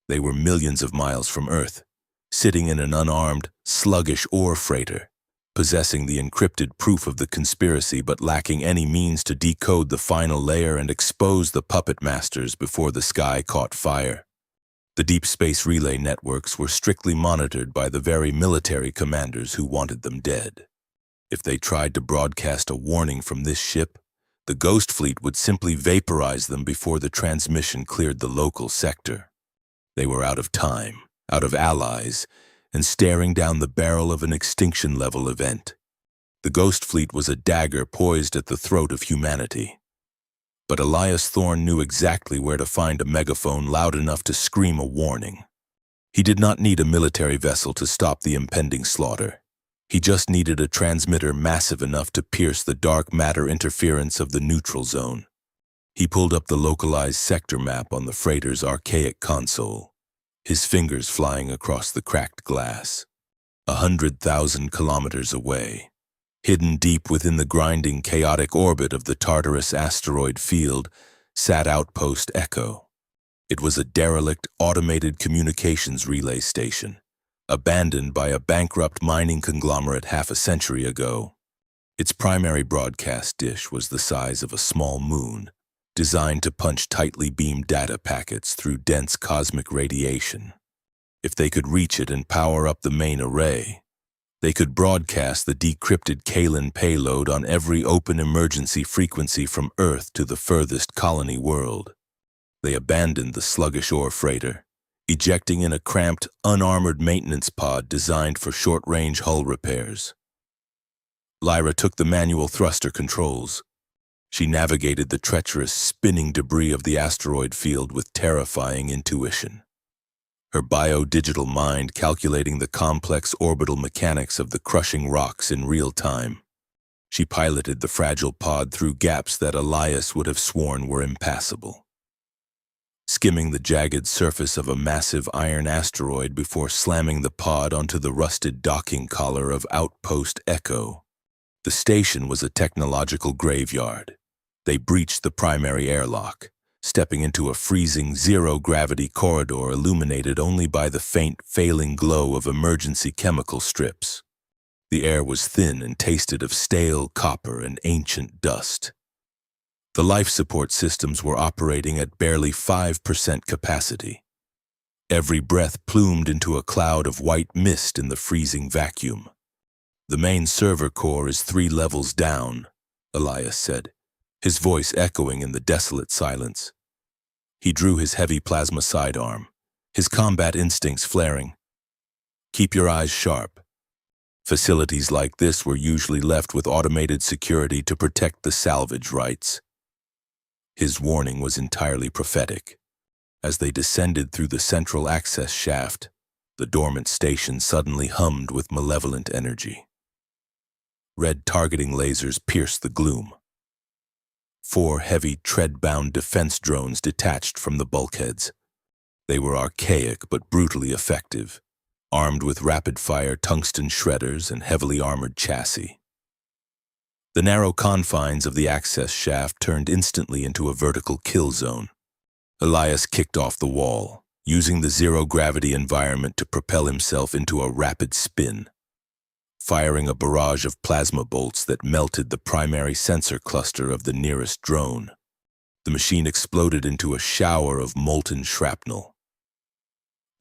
They were millions of miles from Earth, sitting in an unarmed, sluggish ore freighter, possessing the encrypted proof of the conspiracy but lacking any means to decode the final layer and expose the puppet masters before the sky caught fire. The deep space relay networks were strictly monitored by the very military commanders who wanted them dead. If they tried to broadcast a warning from this ship, the Ghost Fleet would simply vaporize them before the transmission cleared the local sector. They were out of time, out of allies, and staring down the barrel of an extinction-level event. The Ghost Fleet was a dagger poised at the throat of humanity. But Elias Thorne knew exactly where to find a megaphone loud enough to scream a warning. He did not need a military vessel to stop the impending slaughter. He just needed a transmitter massive enough to pierce the dark matter interference of the neutral zone. He pulled up the localized sector map on the freighter's archaic console, his fingers flying across the cracked glass. 100,000 kilometers away, Hidden deep within the grinding, chaotic orbit of the Tartarus asteroid field sat Outpost Echo. It was a derelict, automated communications relay station, abandoned by a bankrupt mining conglomerate half a century ago. Its primary broadcast dish was the size of a small moon, designed to punch tightly beamed data packets through dense cosmic radiation. If they could reach it and power up the main array, they could broadcast the decrypted Kalen payload on every open emergency frequency from Earth to the furthest colony world. They abandoned the sluggish ore freighter, ejecting in a cramped, unarmored maintenance pod designed for short-range hull repairs. Lyra took the manual thruster controls. She navigated the treacherous, spinning debris of the asteroid field with terrifying intuition. Her bio-digital mind calculating the complex orbital mechanics of the crushing rocks in real time. She piloted the fragile pod through gaps that Elias would have sworn were impassable. Skimming the jagged surface of a massive iron asteroid before slamming the pod onto the rusted docking collar of Outpost Echo. The station was a technological graveyard. They breached the primary airlock, stepping into a freezing zero-gravity corridor illuminated only by the faint, failing glow of emergency chemical strips. The air was thin and tasted of stale copper and ancient dust. The life support systems were operating at barely 5% capacity. Every breath plumed into a cloud of white mist in the freezing vacuum. "The main server core is 3 levels down," Elias said, his voice echoing in the desolate silence. He drew his heavy plasma sidearm, his combat instincts flaring. "Keep your eyes sharp." Facilities like this were usually left with automated security to protect the salvage rights. His warning was entirely prophetic. As they descended through the central access shaft, the dormant station suddenly hummed with malevolent energy. Red targeting lasers pierced the gloom. 4 heavy, tread-bound defense drones detached from the bulkheads. They were archaic but brutally effective, armed with rapid-fire tungsten shredders and heavily armored chassis. The narrow confines of the access shaft turned instantly into a vertical kill zone. Elias kicked off the wall, using the zero-gravity environment to propel himself into a rapid spin. Firing a barrage of plasma bolts that melted the primary sensor cluster of the nearest drone. The machine exploded into a shower of molten shrapnel.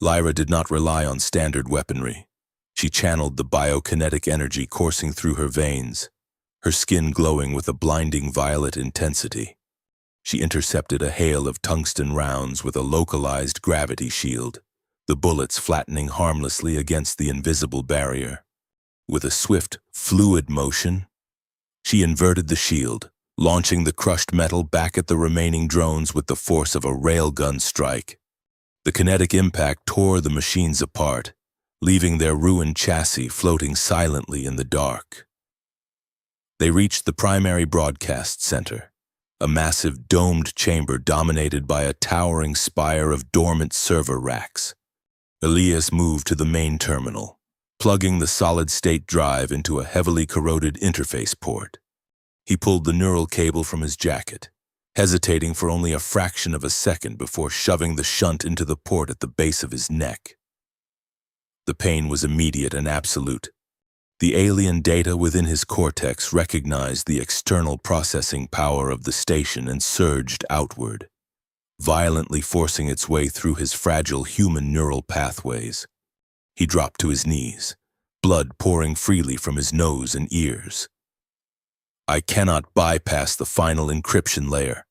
Lyra did not rely on standard weaponry. She channeled the biokinetic energy coursing through her veins, her skin glowing with a blinding violet intensity. She intercepted a hail of tungsten rounds with a localized gravity shield, the bullets flattening harmlessly against the invisible barrier. With a swift, fluid motion, she inverted the shield, launching the crushed metal back at the remaining drones with the force of a railgun strike. The kinetic impact tore the machines apart, leaving their ruined chassis floating silently in the dark. They reached the primary broadcast center, a massive domed chamber dominated by a towering spire of dormant server racks. Elias moved to the main terminal, plugging the solid-state drive into a heavily corroded interface port. He pulled the neural cable from his jacket, hesitating for only a fraction of a second before shoving the shunt into the port at the base of his neck. The pain was immediate and absolute. The alien data within his cortex recognized the external processing power of the station and surged outward, violently forcing its way through his fragile human neural pathways. He dropped to his knees, blood pouring freely from his nose and ears. "I cannot bypass the final encryption layer,"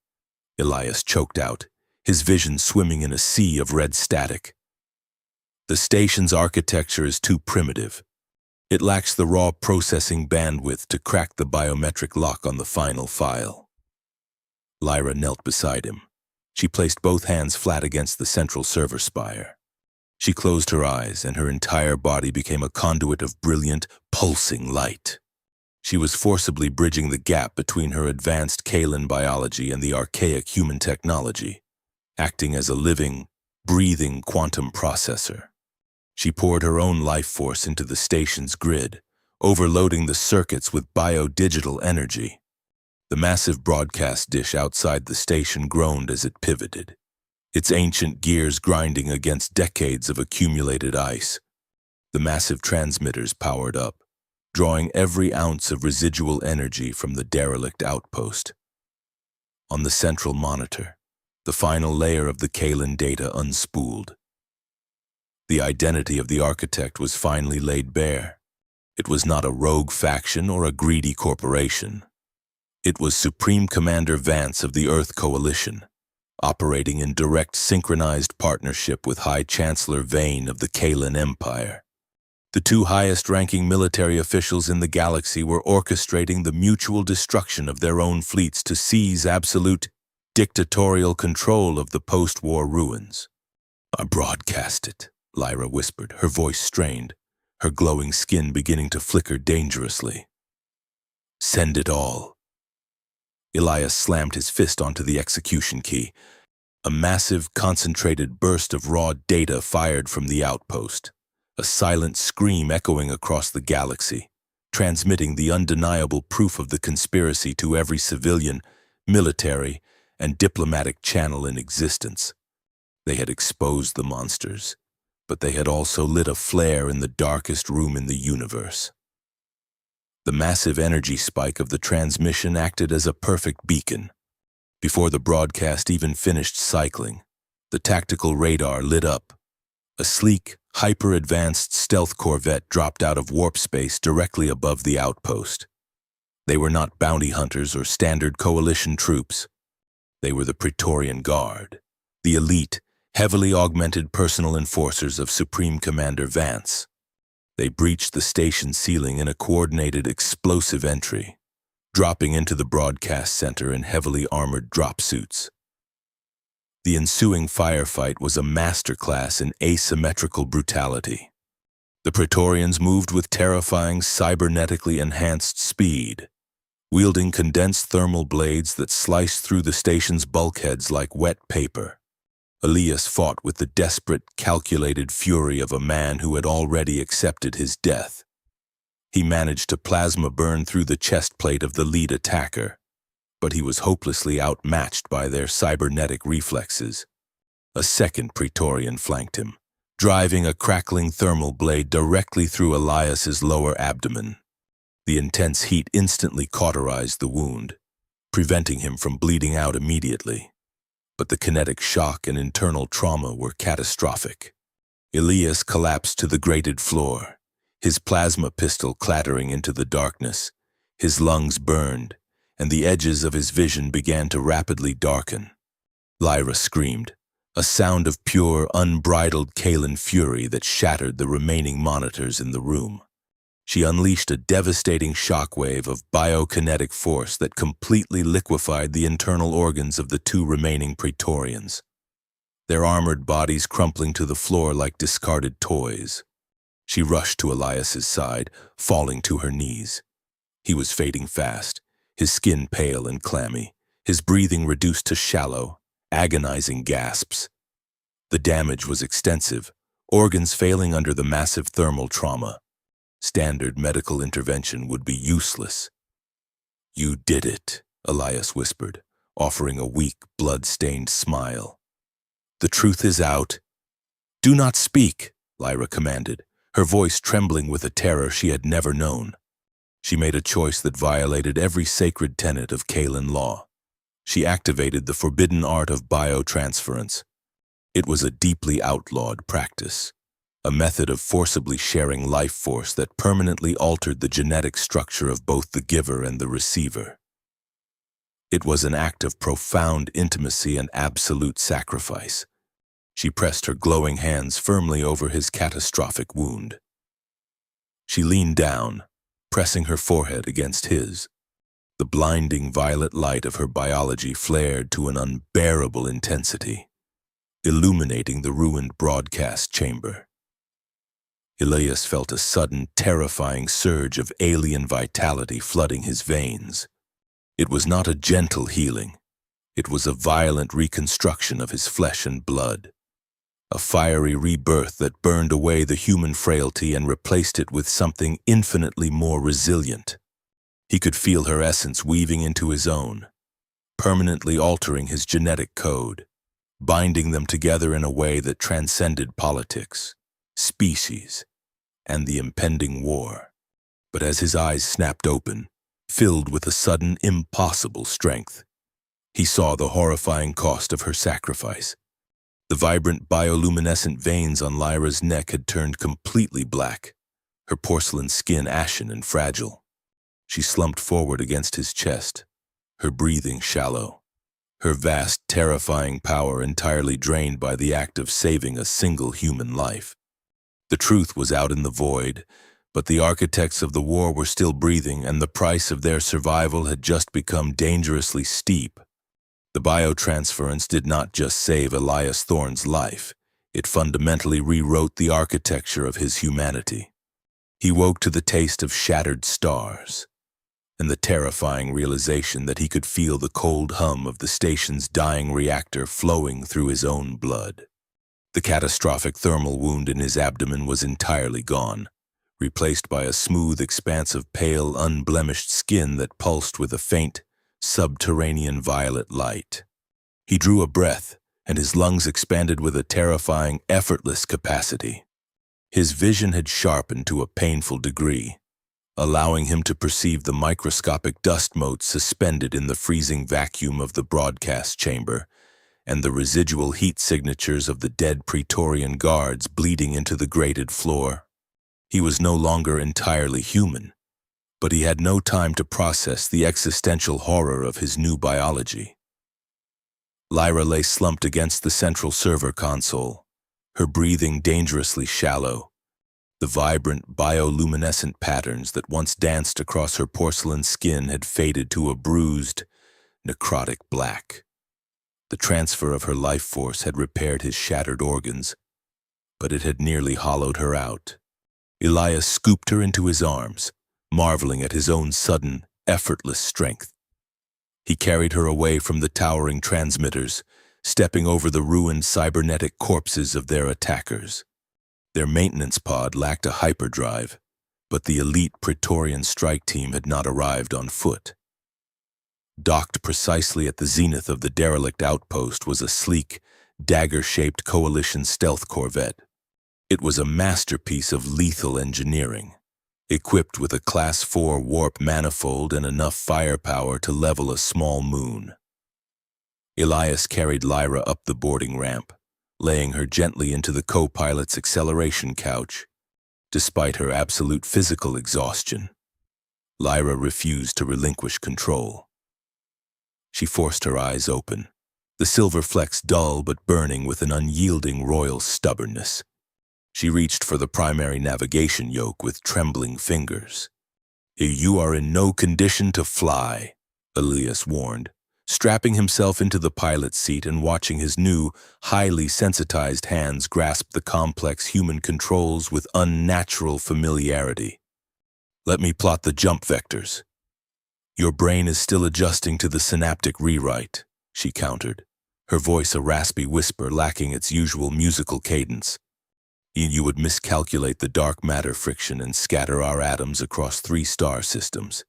Elias choked out, his vision swimming in a sea of red static. "The station's architecture is too primitive. It lacks the raw processing bandwidth to crack the biometric lock on the final file." Lyra knelt beside him. She placed both hands flat against the central server spire. She closed her eyes, and her entire body became a conduit of brilliant, pulsing light. She was forcibly bridging the gap between her advanced Kalen biology and the archaic human technology, acting as a living, breathing quantum processor. She poured her own life force into the station's grid, overloading the circuits with biodigital energy. The massive broadcast dish outside the station groaned as it pivoted, its ancient gears grinding against decades of accumulated ice. The massive transmitters powered up, drawing every ounce of residual energy from the derelict outpost. On the central monitor, the final layer of the Kalen data unspooled. The identity of the architect was finally laid bare. It was not a rogue faction or a greedy corporation. It was Supreme Commander Vance of the Earth Coalition, operating in direct synchronized partnership with High Chancellor Vane of the Kalen Empire. The two highest-ranking military officials in the galaxy were orchestrating the mutual destruction of their own fleets to seize absolute, dictatorial control of the post-war ruins. "I broadcast it," Lyra whispered, her voice strained, her glowing skin beginning to flicker dangerously. "Send it all." Elias slammed his fist onto the execution key. A massive, concentrated burst of raw data fired from the outpost, a silent scream echoing across the galaxy, transmitting the undeniable proof of the conspiracy to every civilian, military, and diplomatic channel in existence. They had exposed the monsters, but they had also lit a flare in the darkest room in the universe. The massive energy spike of the transmission acted as a perfect beacon. Before the broadcast even finished cycling, the tactical radar lit up. A sleek, hyper-advanced stealth corvette dropped out of warp space directly above the outpost. They were not bounty hunters or standard coalition troops. They were the Praetorian Guard, the elite, heavily augmented personal enforcers of Supreme Commander Vance. They breached the station ceiling in a coordinated explosive entry, dropping into the broadcast center in heavily armored drop suits. The ensuing firefight was a masterclass in asymmetrical brutality. The Praetorians moved with terrifying cybernetically enhanced speed, wielding condensed thermal blades that sliced through the station's bulkheads like wet paper. Elias fought with the desperate, calculated fury of a man who had already accepted his death. He managed to plasma burn through the chest plate of the lead attacker, but he was hopelessly outmatched by their cybernetic reflexes. A second Praetorian flanked him, driving a crackling thermal blade directly through Elias's lower abdomen. The intense heat instantly cauterized the wound, preventing him from bleeding out immediately. But the kinetic shock and internal trauma were catastrophic. Elias collapsed to the grated floor, his plasma pistol clattering into the darkness. His lungs burned, and the edges of his vision began to rapidly darken. Lyra screamed, a sound of pure, unbridled Kalen fury that shattered the remaining monitors in the room. She unleashed a devastating shockwave of biokinetic force that completely liquefied the internal organs of the two remaining Praetorians, their armored bodies crumpling to the floor like discarded toys. She rushed to Elias's side, falling to her knees. He was fading fast, his skin pale and clammy, his breathing reduced to shallow, agonizing gasps. The damage was extensive, organs failing under the massive thermal trauma. Standard medical intervention would be useless. "You did it," Elias whispered, offering a weak, blood-stained smile. "The truth is out." "Do not speak," Lyra commanded, her voice trembling with a terror she had never known. She made a choice that violated every sacred tenet of Kalen law. She activated the forbidden art of biotransference. It was a deeply outlawed practice, a method of forcibly sharing life force that permanently altered the genetic structure of both the giver and the receiver. It was an act of profound intimacy and absolute sacrifice. She pressed her glowing hands firmly over his catastrophic wound. She leaned down, pressing her forehead against his. The blinding violet light of her biology flared to an unbearable intensity, illuminating the ruined broadcast chamber. Elias felt a sudden, terrifying surge of alien vitality flooding his veins. It was not a gentle healing. It was a violent reconstruction of his flesh and blood. a fiery rebirth that burned away the human frailty and replaced it with something infinitely more resilient. He could feel her essence weaving into his own, permanently altering his genetic code, binding them together in a way that transcended politics, species, and the impending war. But as his eyes snapped open, filled with a sudden, impossible strength, he saw the horrifying cost of her sacrifice. The vibrant bioluminescent veins on Lyra's neck had turned completely black, her porcelain skin ashen and fragile. She slumped forward against his chest, her breathing shallow, her vast, terrifying power entirely drained by the act of saving a single human life. The truth was out in the void, but the architects of the war were still breathing, and the price of their survival had just become dangerously steep. The biotransference did not just save Elias Thorne's life, it fundamentally rewrote the architecture of his humanity. He woke to the taste of shattered stars, and the terrifying realization that he could feel the cold hum of the station's dying reactor flowing through his own blood. The catastrophic thermal wound in his abdomen was entirely gone, replaced by a smooth expanse of pale, unblemished skin that pulsed with a faint, subterranean violet light. He drew a breath, and his lungs expanded with a terrifying, effortless capacity. His vision had sharpened to a painful degree, allowing him to perceive the microscopic dust motes suspended in the freezing vacuum of the broadcast chamber, and the residual heat signatures of the dead Praetorian guards bleeding into the grated floor. He was no longer entirely human, but he had no time to process the existential horror of his new biology. Lyra lay slumped against the central server console, her breathing dangerously shallow. The vibrant, bioluminescent patterns that once danced across her porcelain skin had faded to a bruised, necrotic black. The transfer of her life force had repaired his shattered organs, but it had nearly hollowed her out. Elias scooped her into his arms, marveling at his own sudden, effortless strength. He carried her away from the towering transmitters, stepping over the ruined cybernetic corpses of their attackers. Their maintenance pod lacked a hyperdrive, but the elite Praetorian strike team had not arrived on foot. Docked precisely at the zenith of the derelict outpost was a sleek, dagger-shaped coalition stealth corvette. It was a masterpiece of lethal engineering, equipped with a Class 4 warp manifold and enough firepower to level a small moon. Elias carried Lyra up the boarding ramp, laying her gently into the co-pilot's acceleration couch. Despite her absolute physical exhaustion, Lyra refused to relinquish control. She forced her eyes open, the silver flecks dull but burning with an unyielding royal stubbornness. She reached for the primary navigation yoke with trembling fingers. "You are in no condition to fly," Elias warned, strapping himself into the pilot's seat and watching his new, highly sensitized hands grasp the complex human controls with unnatural familiarity. "Let me plot the jump vectors." "Your brain is still adjusting to the synaptic rewrite," she countered, her voice a raspy whisper lacking its usual musical cadence. "You would miscalculate the dark matter friction and scatter our atoms across 3 star systems.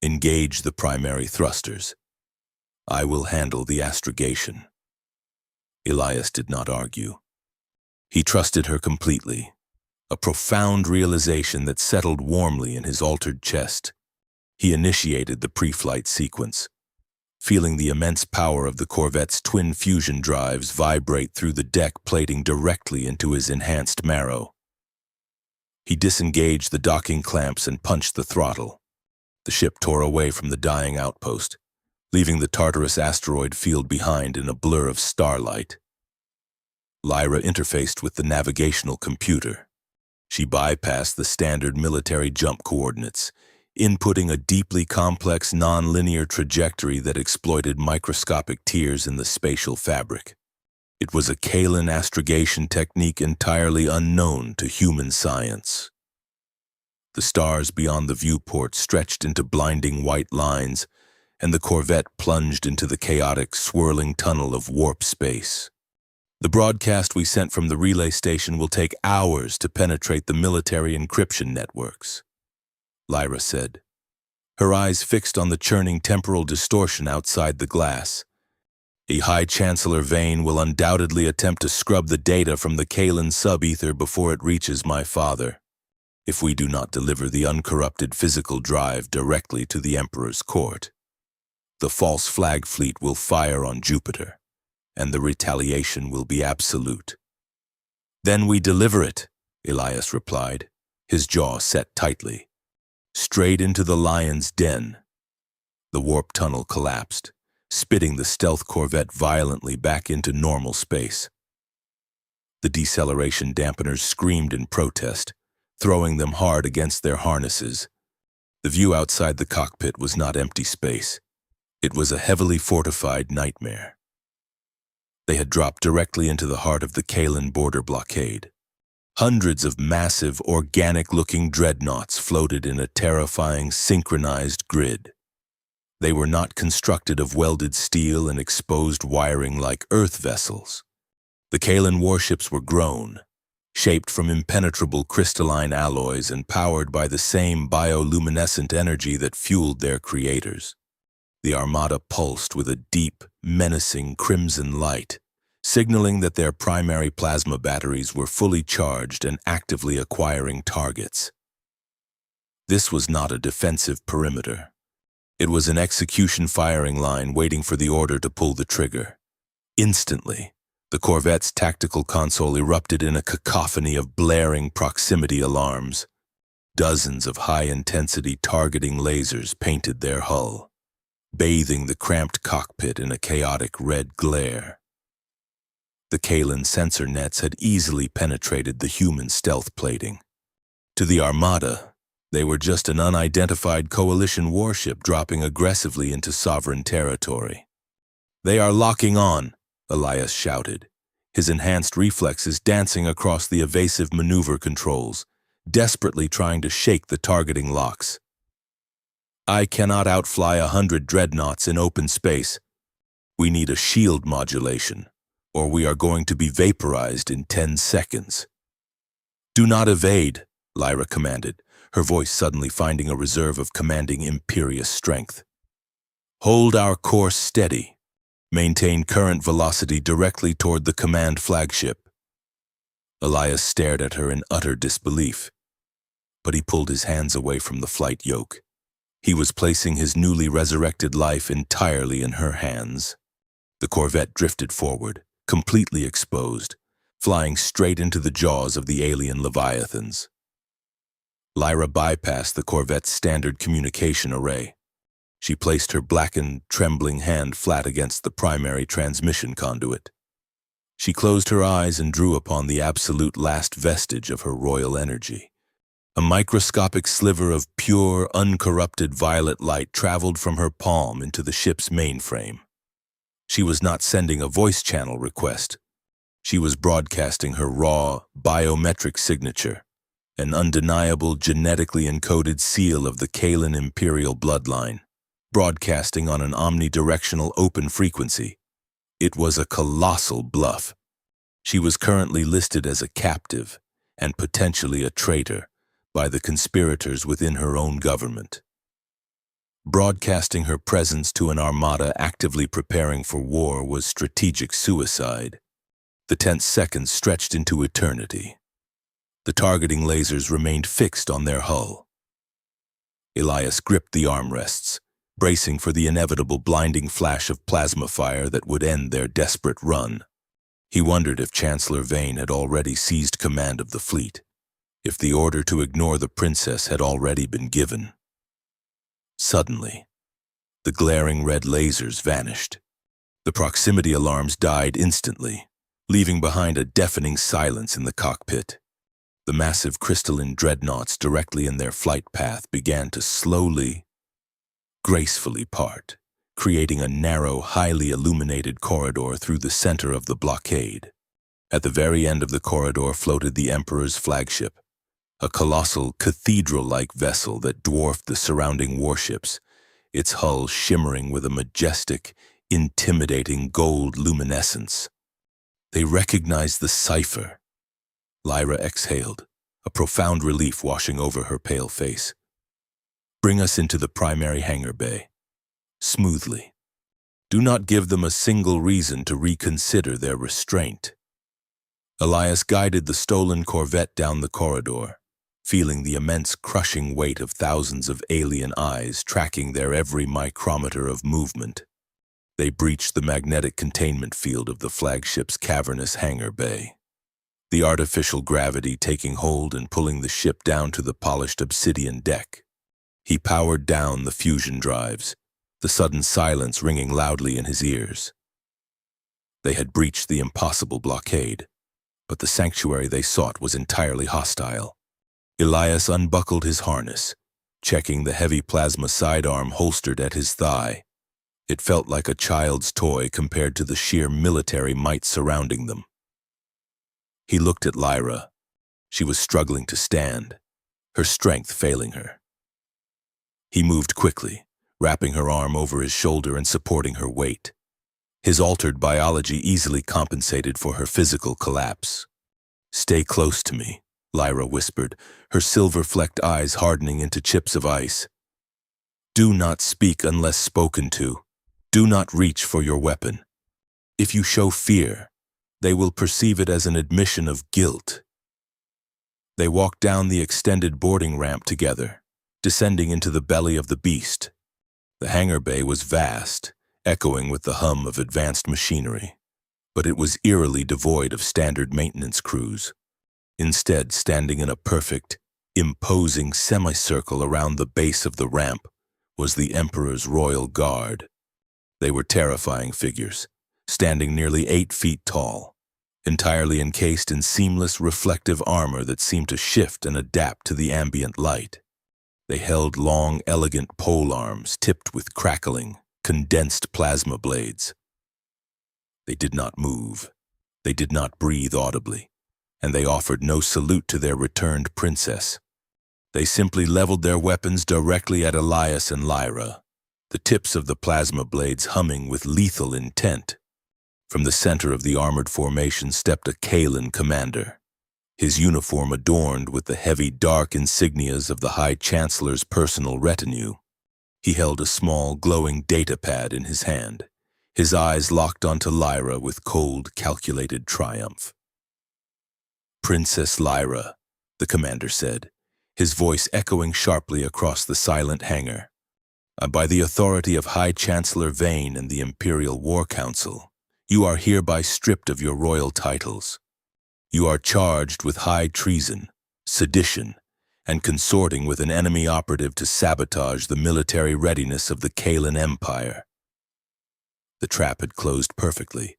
Engage the primary thrusters. I will handle the astrogation." Elias did not argue. He trusted her completely, a profound realization that settled warmly in his altered chest. He initiated the pre-flight sequence, feeling the immense power of the Corvette's twin fusion drives vibrate through the deck plating directly into his enhanced marrow. He disengaged the docking clamps and punched the throttle. The ship tore away from the dying outpost, leaving the Tartarus asteroid field behind in a blur of starlight. Lyra interfaced with the navigational computer. She bypassed the standard military jump coordinates, inputting a deeply complex non-linear trajectory that exploited microscopic tears in the spatial fabric. It was a Kalan astrogation technique entirely unknown to human science. The stars beyond the viewport stretched into blinding white lines, and the Corvette plunged into the chaotic, swirling tunnel of warp space. The broadcast we sent from the relay station will take hours to penetrate the military encryption networks, Lyra said, her eyes fixed on the churning temporal distortion outside the glass. A High Chancellor Vane will undoubtedly attempt to scrub the data from the Kalan sub-ether before it reaches my father, if we do not deliver the uncorrupted physical drive directly to the Emperor's court. The false flag fleet will fire on Jupiter, and the retaliation will be absolute. Then we deliver it, Elias replied, his jaw set tightly. Straight into the lion's den. The warp tunnel collapsed, spitting the stealth corvette violently back into normal space. The deceleration dampeners screamed in protest, throwing them hard against their harnesses. The view outside the cockpit was not empty space. It was a heavily fortified nightmare. They had dropped directly into the heart of the Kalan border blockade. Hundreds of massive, organic-looking dreadnoughts floated in a terrifying, synchronized grid. They were not constructed of welded steel and exposed wiring like Earth vessels. The Kalan warships were grown, shaped from impenetrable crystalline alloys and powered by the same bioluminescent energy that fueled their creators. The armada pulsed with a deep, menacing crimson light, signaling that their primary plasma batteries were fully charged and actively acquiring targets. This was not a defensive perimeter. It was an execution firing line waiting for the order to pull the trigger. Instantly, the corvette's tactical console erupted in a cacophony of blaring proximity alarms. Dozens of high-intensity targeting lasers painted their hull, bathing the cramped cockpit in a chaotic red glare. The Kalan sensor nets had easily penetrated the human stealth plating. To the armada, they were just an unidentified coalition warship dropping aggressively into sovereign territory. "They are locking on," Elias shouted, his enhanced reflexes dancing across the evasive maneuver controls, desperately trying to shake the targeting locks. "I cannot outfly 100 dreadnoughts in open space. We need a shield modulation, or we are going to be vaporized in 10 seconds. "Do not evade," Lyra commanded, her voice suddenly finding a reserve of commanding imperious strength. "Hold our course steady. Maintain current velocity directly toward the command flagship." Elias stared at her in utter disbelief, but he pulled his hands away from the flight yoke. He was placing his newly resurrected life entirely in her hands. The corvette drifted forward, completely exposed, flying straight into the jaws of the alien leviathans. Lyra bypassed the corvette's standard communication array. She placed her blackened, trembling hand flat against the primary transmission conduit. She closed her eyes and drew upon the absolute last vestige of her royal energy. A microscopic sliver of pure, uncorrupted violet light traveled from her palm into the ship's mainframe. She was not sending a voice channel request. She was broadcasting her raw, biometric signature, an undeniable, genetically encoded seal of the Kalan imperial bloodline, broadcasting on an omnidirectional open frequency. It was a colossal bluff. She was currently listed as a captive and potentially a traitor by the conspirators within her own government. Broadcasting her presence to an armada actively preparing for war was strategic suicide. The tense seconds stretched into eternity. The targeting lasers remained fixed on their hull. Elias gripped the armrests, bracing for the inevitable blinding flash of plasma fire that would end their desperate run. He wondered if Chancellor Vane had already seized command of the fleet, if the order to ignore the princess had already been given. Suddenly, the glaring red lasers vanished. The proximity alarms died instantly, leaving behind a deafening silence in the cockpit. The massive crystalline dreadnoughts directly in their flight path began to slowly, gracefully part, creating a narrow, highly illuminated corridor through the center of the blockade. At the very end of the corridor floated the Emperor's flagship, a colossal, cathedral-like vessel that dwarfed the surrounding warships, its hull shimmering with a majestic, intimidating gold luminescence. They recognized the cipher. Lyra exhaled, a profound relief washing over her pale face. Bring us into the primary hangar bay. Smoothly. Do not give them a single reason to reconsider their restraint. Elias guided the stolen Corvette down the corridor, feeling the immense crushing weight of thousands of alien eyes tracking their every micrometer of movement. They breached the magnetic containment field of the flagship's cavernous hangar bay, the artificial gravity taking hold and pulling the ship down to the polished obsidian deck. He powered down the fusion drives, the sudden silence ringing loudly in his ears. They had breached the impossible blockade, but the sanctuary they sought was entirely hostile. Elias unbuckled his harness, checking the heavy plasma sidearm holstered at his thigh. It felt like a child's toy compared to the sheer military might surrounding them. He looked at Lyra. She was struggling to stand, her strength failing her. He moved quickly, wrapping her arm over his shoulder and supporting her weight. His altered biology easily compensated for her physical collapse. "Stay close to me," Lyra whispered, her silver-flecked eyes hardening into chips of ice. "Do not speak unless spoken to. Do not reach for your weapon. If you show fear, they will perceive it as an admission of guilt." They walked down the extended boarding ramp together, descending into the belly of the beast. The hangar bay was vast, echoing with the hum of advanced machinery, but it was eerily devoid of standard maintenance crews. Instead, standing in a perfect, imposing semicircle around the base of the ramp was the Emperor's Royal Guard. They were terrifying figures, standing nearly 8 feet tall, entirely encased in seamless reflective armor that seemed to shift and adapt to the ambient light. They held long, elegant pole arms tipped with crackling, condensed plasma blades. They did not move. They did not breathe audibly, and they offered no salute to their returned princess. They simply leveled their weapons directly at Elias and Lyra, the tips of the plasma blades humming with lethal intent. From the center of the armored formation stepped a Kalan commander, his uniform adorned with the heavy, dark insignias of the High Chancellor's personal retinue. He held a small, glowing datapad in his hand, his eyes locked onto Lyra with cold, calculated triumph. "Princess Lyra," the commander said, his voice echoing sharply across the silent hangar. "By the authority of High Chancellor Vane and the Imperial War Council, you are hereby stripped of your royal titles. You are charged with high treason, sedition, and consorting with an enemy operative to sabotage the military readiness of the Kalan Empire." The trap had closed perfectly.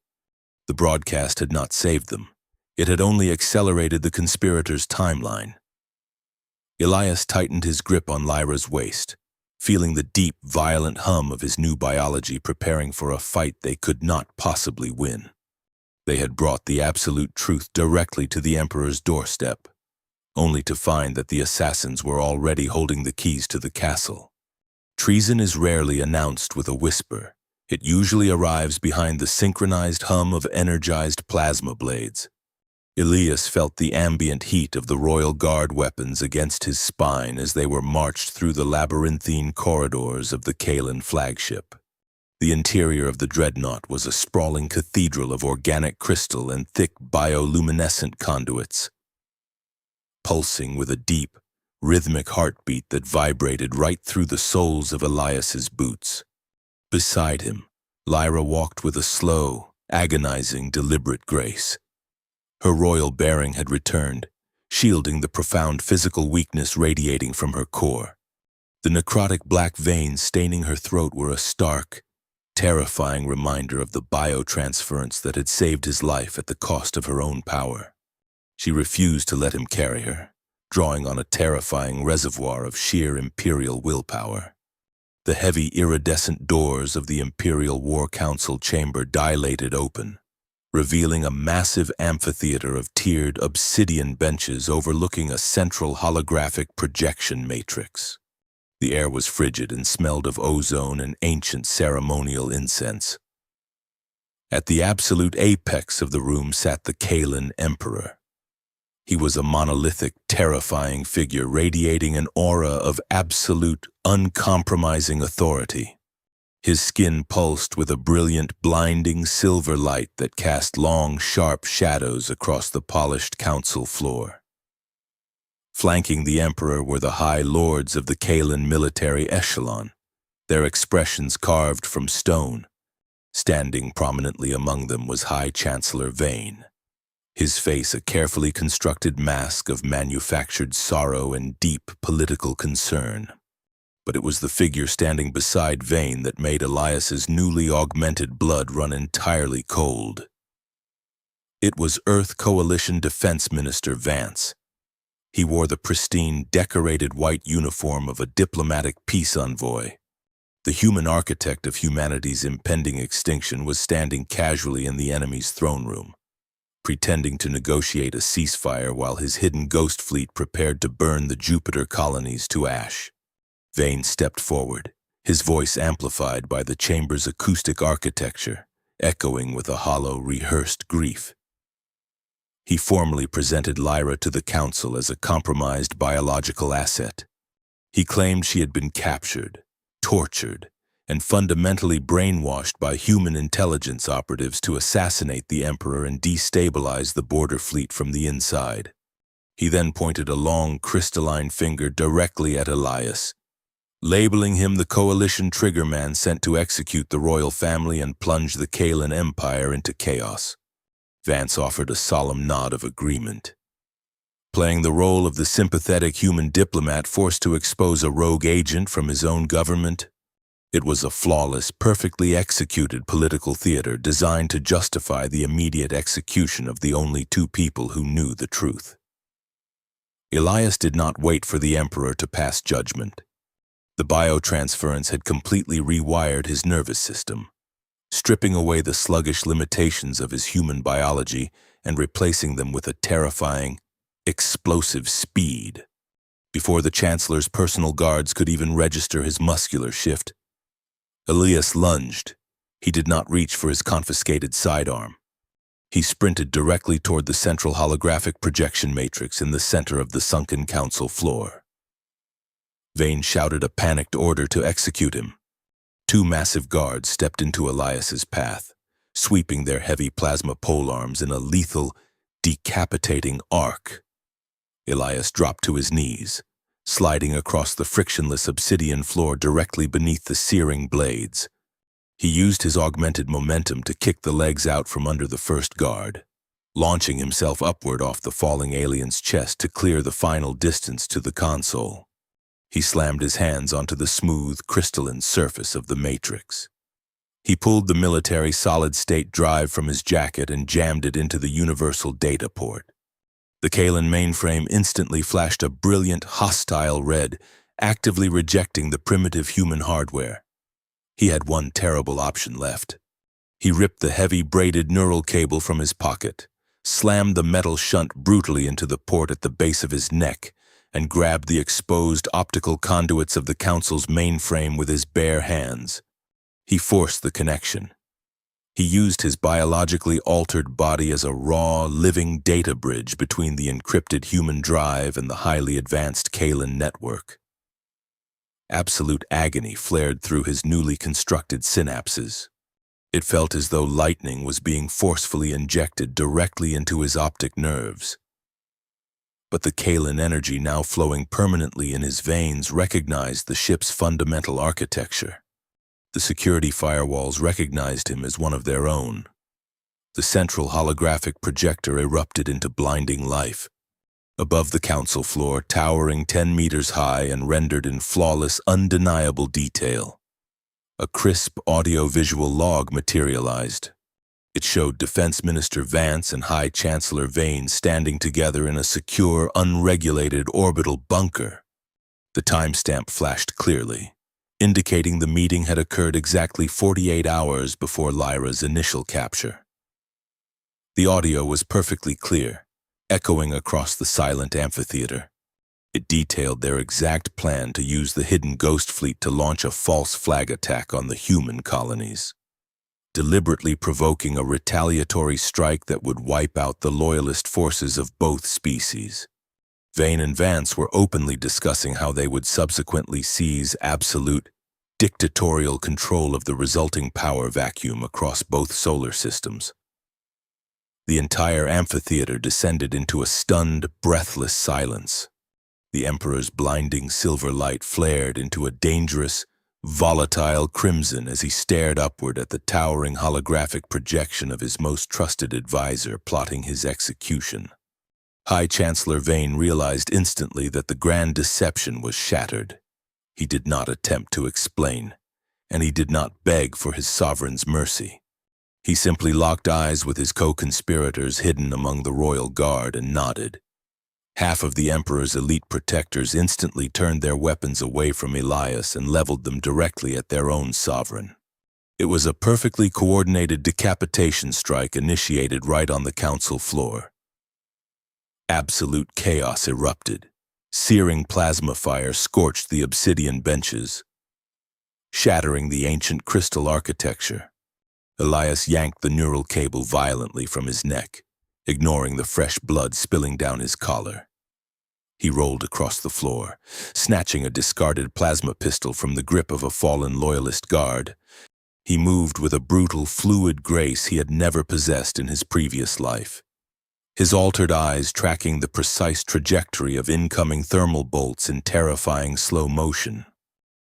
The broadcast had not saved them. It had only accelerated the conspirators' timeline. Elias tightened his grip on Lyra's waist, feeling the deep, violent hum of his new biology preparing for a fight they could not possibly win. They had brought the absolute truth directly to the Emperor's doorstep, only to find that the assassins were already holding the keys to the castle. Treason is rarely announced with a whisper. It usually arrives behind the synchronized hum of energized plasma blades. Elias felt the ambient heat of the Royal Guard weapons against his spine as they were marched through the labyrinthine corridors of the Kalan flagship. The interior of the dreadnought was a sprawling cathedral of organic crystal and thick bioluminescent conduits, pulsing with a deep, rhythmic heartbeat that vibrated right through the soles of Elias's boots. Beside him, Lyra walked with a slow, agonizing, deliberate grace. Her royal bearing had returned, shielding the profound physical weakness radiating from her core. The necrotic black veins staining her throat were a stark, terrifying reminder of the biotransference that had saved his life at the cost of her own power. She refused to let him carry her, drawing on a terrifying reservoir of sheer imperial willpower. The heavy iridescent doors of the Imperial War Council chamber dilated open, revealing a massive amphitheater of tiered obsidian benches overlooking a central holographic projection matrix. The air was frigid and smelled of ozone and ancient ceremonial incense. At the absolute apex of the room sat the Kalan Emperor. He was a monolithic, terrifying figure radiating an aura of absolute, uncompromising authority. His skin pulsed with a brilliant, blinding silver light that cast long, sharp shadows across the polished council floor. Flanking the emperor were the high lords of the Kalan military echelon, their expressions carved from stone. Standing prominently among them was High Chancellor Vane, his face a carefully constructed mask of manufactured sorrow and deep political concern. But it was the figure standing beside Vane that made Elias's newly augmented blood run entirely cold. It was Earth Coalition Defense Minister Vance. He wore the pristine, decorated white uniform of a diplomatic peace envoy. The human architect of humanity's impending extinction was standing casually in the enemy's throne room, pretending to negotiate a ceasefire while his hidden ghost fleet prepared to burn the Jupiter colonies to ash. Vane stepped forward, his voice amplified by the chamber's acoustic architecture, echoing with a hollow, rehearsed grief. He formally presented Lyra to the council as a compromised biological asset. He claimed she had been captured, tortured, and fundamentally brainwashed by human intelligence operatives to assassinate the Emperor and destabilize the border fleet from the inside. He then pointed a long, crystalline finger directly at Elias, labeling him the coalition triggerman sent to execute the royal family and plunge the Kalan Empire into chaos. Vance offered a solemn nod of agreement. Playing the role of the sympathetic human diplomat forced to expose a rogue agent from his own government, it was a flawless, perfectly executed political theater designed to justify the immediate execution of the only two people who knew the truth. Elias did not wait for the Emperor to pass judgment. The biotransference had completely rewired his nervous system, stripping away the sluggish limitations of his human biology and replacing them with a terrifying, explosive speed. Before the Chancellor's personal guards could even register his muscular shift, Elias lunged. He did not reach for his confiscated sidearm. He sprinted directly toward the central holographic projection matrix in the center of the sunken council floor. Vane shouted a panicked order to execute him. Two massive guards stepped into Elias's path, sweeping their heavy plasma polearms in a lethal, decapitating arc. Elias dropped to his knees, sliding across the frictionless obsidian floor directly beneath the searing blades. He used his augmented momentum to kick the legs out from under the first guard, launching himself upward off the falling alien's chest to clear the final distance to the console. He slammed his hands onto the smooth, crystalline surface of the matrix. He pulled the military solid-state drive from his jacket and jammed it into the universal data port. The Kalan mainframe instantly flashed a brilliant, hostile red, actively rejecting the primitive human hardware. He had one terrible option left. He ripped the heavy, braided neural cable from his pocket, slammed the metal shunt brutally into the port at the base of his neck, and grabbed the exposed optical conduits of the Council's mainframe with his bare hands. He forced the connection. He used his biologically altered body as a raw, living data bridge between the encrypted human drive and the highly advanced Kalan network. Absolute agony flared through his newly constructed synapses. It felt as though lightning was being forcefully injected directly into his optic nerves. But the Kalan energy now flowing permanently in his veins recognized the ship's fundamental architecture. The security firewalls recognized him as one of their own. The central holographic projector erupted into blinding life. Above the council floor, towering 10 meters high and rendered in flawless, undeniable detail, a crisp audio-visual log materialized. It showed Defense Minister Vance and High Chancellor Vane standing together in a secure, unregulated orbital bunker. The timestamp flashed clearly, indicating the meeting had occurred exactly 48 hours before Lyra's initial capture. The audio was perfectly clear, echoing across the silent amphitheater. It detailed their exact plan to use the hidden ghost fleet to launch a false flag attack on the human colonies. deliberately provoking a retaliatory strike that would wipe out the loyalist forces of both species. Vane and Vance were openly discussing how they would subsequently seize absolute, dictatorial control of the resulting power vacuum across both solar systems. The entire amphitheater descended into a stunned, breathless silence. The Emperor's blinding silver light flared into a dangerous, volatile crimson as he stared upward at the towering holographic projection of his most trusted advisor plotting his execution. High Chancellor Vane realized instantly that the grand deception was shattered. He did not attempt to explain, and he did not beg for his sovereign's mercy. He simply locked eyes with his co-conspirators hidden among the royal guard and nodded. Half of the Emperor's elite protectors instantly turned their weapons away from Elias and leveled them directly at their own sovereign. It was a perfectly coordinated decapitation strike initiated right on the council floor. Absolute chaos erupted. Searing plasma fire scorched the obsidian benches, shattering the ancient crystal architecture. Elias yanked the neural cable violently from his neck, ignoring the fresh blood spilling down his collar. He rolled across the floor, snatching a discarded plasma pistol from the grip of a fallen loyalist guard. He moved with a brutal, fluid grace he had never possessed in his previous life. His altered eyes tracking the precise trajectory of incoming thermal bolts in terrifying slow motion.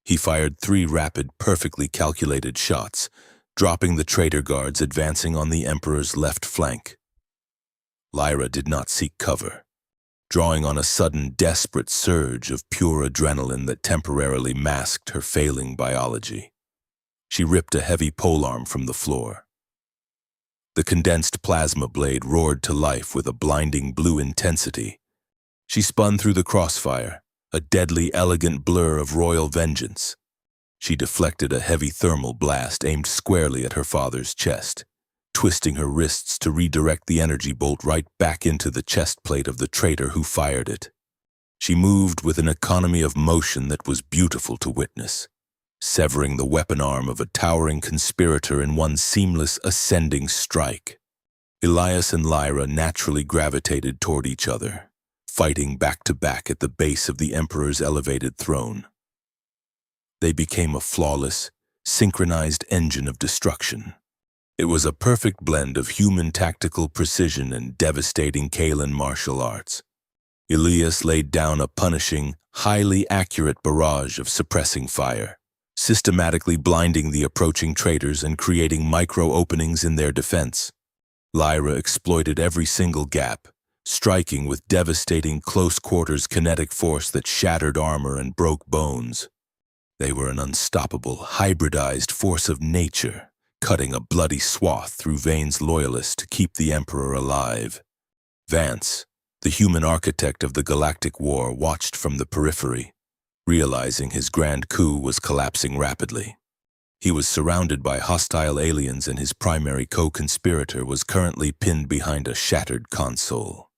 He fired 3 rapid, perfectly calculated shots, dropping the traitor guards advancing on the Emperor's left flank. Lyra did not seek cover, drawing on a sudden, desperate surge of pure adrenaline that temporarily masked her failing biology. She ripped a heavy polearm from the floor. The condensed plasma blade roared to life with a blinding blue intensity. She spun through the crossfire, a deadly, elegant blur of royal vengeance. She deflected a heavy thermal blast aimed squarely at her father's chest, twisting her wrists to redirect the energy bolt right back into the chest plate of the traitor who fired it. She moved with an economy of motion that was beautiful to witness, severing the weapon arm of a towering conspirator in one seamless ascending strike. Elias and Lyra naturally gravitated toward each other, fighting back to back at the base of the Emperor's elevated throne. They became a flawless, synchronized engine of destruction. It was a perfect blend of human tactical precision and devastating Kaelan martial arts. Elias laid down a punishing, highly accurate barrage of suppressing fire, systematically blinding the approaching traitors and creating micro-openings in their defense. Lyra exploited every single gap, striking with devastating close-quarters kinetic force that shattered armor and broke bones. They were an unstoppable, hybridized force of nature, cutting a bloody swath through Vane's loyalists to keep the Emperor alive. Vance, the human architect of the Galactic War, watched from the periphery, realizing his grand coup was collapsing rapidly. He was surrounded by hostile aliens and his primary co-conspirator was currently pinned behind a shattered console.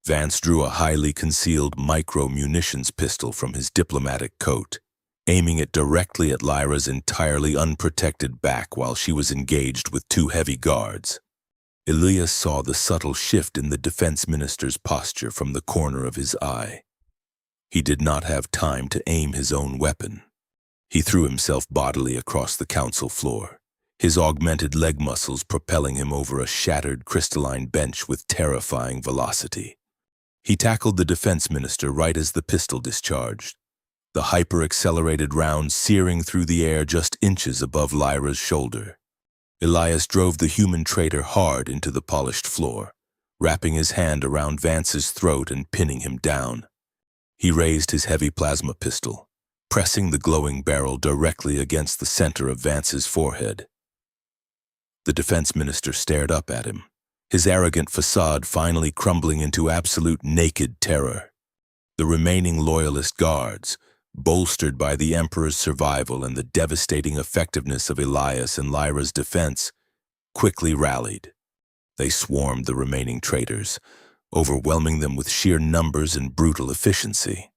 Vance drew a highly concealed micro-munitions pistol from his diplomatic coat, aiming it directly at Lyra's entirely unprotected back while she was engaged with 2 heavy guards. Elias saw the subtle shift in the defense minister's posture from the corner of his eye. He did not have time to aim his own weapon. He threw himself bodily across the council floor, his augmented leg muscles propelling him over a shattered crystalline bench with terrifying velocity. He tackled the defense minister right as the pistol discharged, the hyper-accelerated round searing through the air just inches above Lyra's shoulder. Elias drove the human traitor hard into the polished floor, wrapping his hand around Vance's throat and pinning him down. He raised his heavy plasma pistol, pressing the glowing barrel directly against the center of Vance's forehead. The defense minister stared up at him, his arrogant facade finally crumbling into absolute naked terror. The remaining loyalist guards, bolstered by the Emperor's survival and the devastating effectiveness of Elias and Lyra's defense, quickly rallied. They swarmed the remaining traitors, overwhelming them with sheer numbers and brutal efficiency.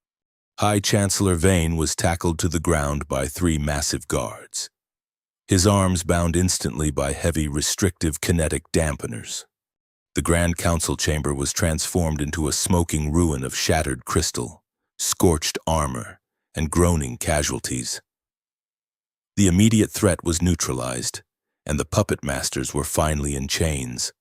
High Chancellor Vane was tackled to the ground by 3 massive guards. his arms bound instantly by heavy restrictive kinetic dampeners. The Grand Council chamber was transformed into a smoking ruin of shattered crystal, scorched armor, and groaning casualties. The immediate threat was neutralized, and the puppet masters were finally in chains.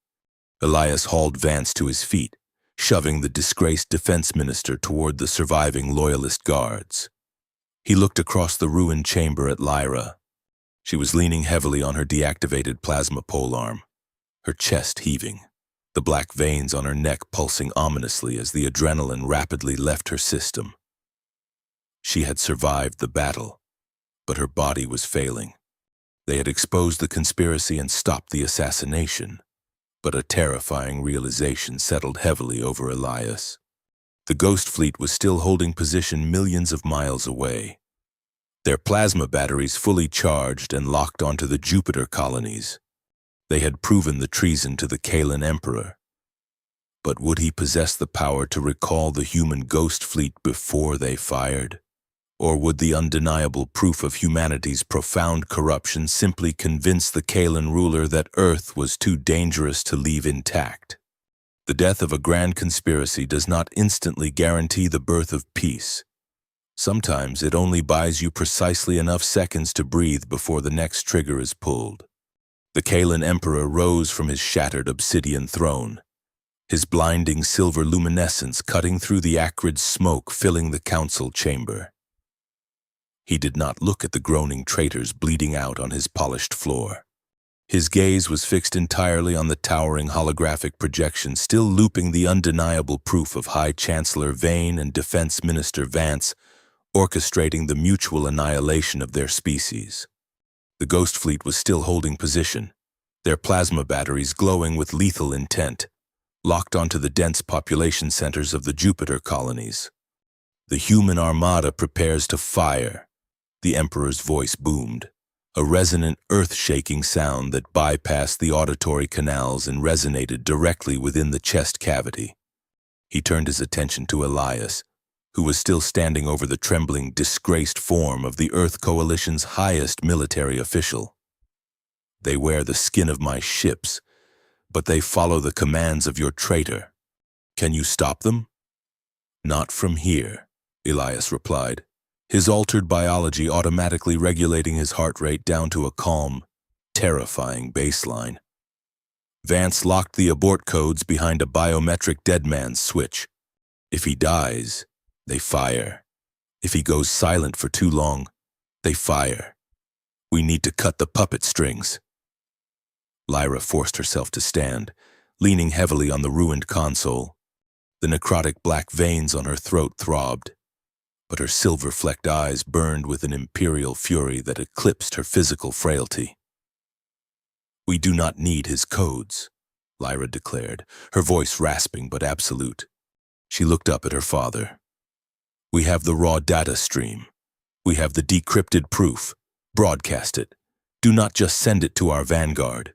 Elias hauled Vance to his feet, shoving the disgraced defense minister toward the surviving loyalist guards. He looked across the ruined chamber at Lyra. She was leaning heavily on her deactivated plasma polearm, her chest heaving, the black veins on her neck pulsing ominously as the adrenaline rapidly left her system. She had survived the battle, but her body was failing. They had exposed the conspiracy and stopped the assassination, but a terrifying realization settled heavily over Elias. The Ghost Fleet was still holding position millions of miles away, their plasma batteries fully charged and locked onto the Jupiter colonies. They had proven the treason to the Kaelan Emperor. But would he possess the power to recall the human Ghost Fleet before they fired? Or would the undeniable proof of humanity's profound corruption simply convince the Kaelan ruler that Earth was too dangerous to leave intact? The death of a grand conspiracy does not instantly guarantee the birth of peace. Sometimes it only buys you precisely enough seconds to breathe before the next trigger is pulled. The Kaelan Emperor rose from his shattered obsidian throne, his blinding silver luminescence cutting through the acrid smoke filling the council chamber. He did not look at the groaning traitors bleeding out on his polished floor. His gaze was fixed entirely on the towering holographic projection still looping the undeniable proof of High Chancellor Vane and Defense Minister Vance, orchestrating the mutual annihilation of their species. The Ghost Fleet was still holding position, their plasma batteries glowing with lethal intent, locked onto the dense population centers of the Jupiter colonies. The human armada prepares to fire, the Emperor's voice boomed, a resonant, earth-shaking sound that bypassed the auditory canals and resonated directly within the chest cavity. He turned his attention to Elias, who was still standing over the trembling, disgraced form of the Earth Coalition's highest military official. They wear the skin of my ships, but they follow the commands of your traitor. Can you stop them? Not from here, Elias replied, his altered biology automatically regulating his heart rate down to a calm, terrifying baseline. Vance locked the abort codes behind a biometric deadman's switch. If he dies, they fire. If he goes silent for too long, they fire. We need to cut the puppet strings. Lyra forced herself to stand, leaning heavily on the ruined console. The necrotic black veins on her throat throbbed, but her silver-flecked eyes burned with an imperial fury that eclipsed her physical frailty. We do not need his codes, Lyra declared, her voice rasping but absolute. She looked up at her father. We have the raw data stream. We have the decrypted proof. Broadcast it. Do not just send it to our vanguard.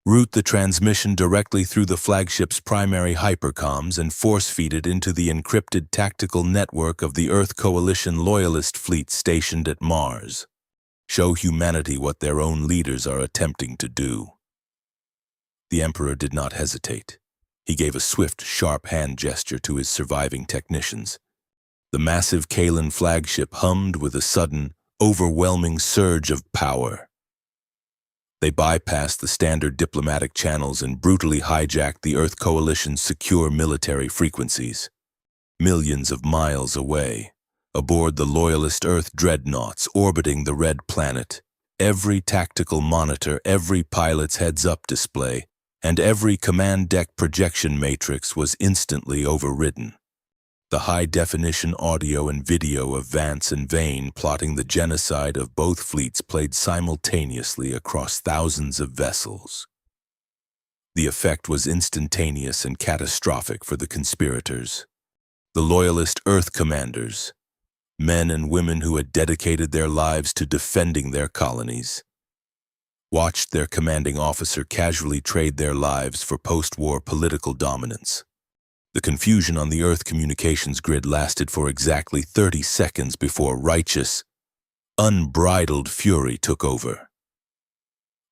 Route the transmission directly through the flagship's primary hypercoms and force-feed it into the encrypted tactical network of the Earth Coalition loyalist fleet stationed at Mars. Show humanity what their own leaders are attempting to do. The Emperor did not hesitate. He gave a swift, sharp hand gesture to his surviving technicians. The massive Kaelan flagship hummed with a sudden, overwhelming surge of power. They bypassed the standard diplomatic channels and brutally hijacked the Earth Coalition's secure military frequencies. Millions of miles away, aboard the loyalist Earth dreadnoughts orbiting the Red Planet, every tactical monitor, every pilot's heads-up display, and every command deck projection matrix was instantly overridden. The high-definition audio and video of Vance and Vane plotting the genocide of both fleets played simultaneously across thousands of vessels. The effect was instantaneous and catastrophic for the conspirators. The loyalist Earth commanders, men and women who had dedicated their lives to defending their colonies, watched their commanding officer casually trade their lives for post-war political dominance. The confusion on the Earth communications grid lasted for exactly 30 seconds before righteous, unbridled fury took over.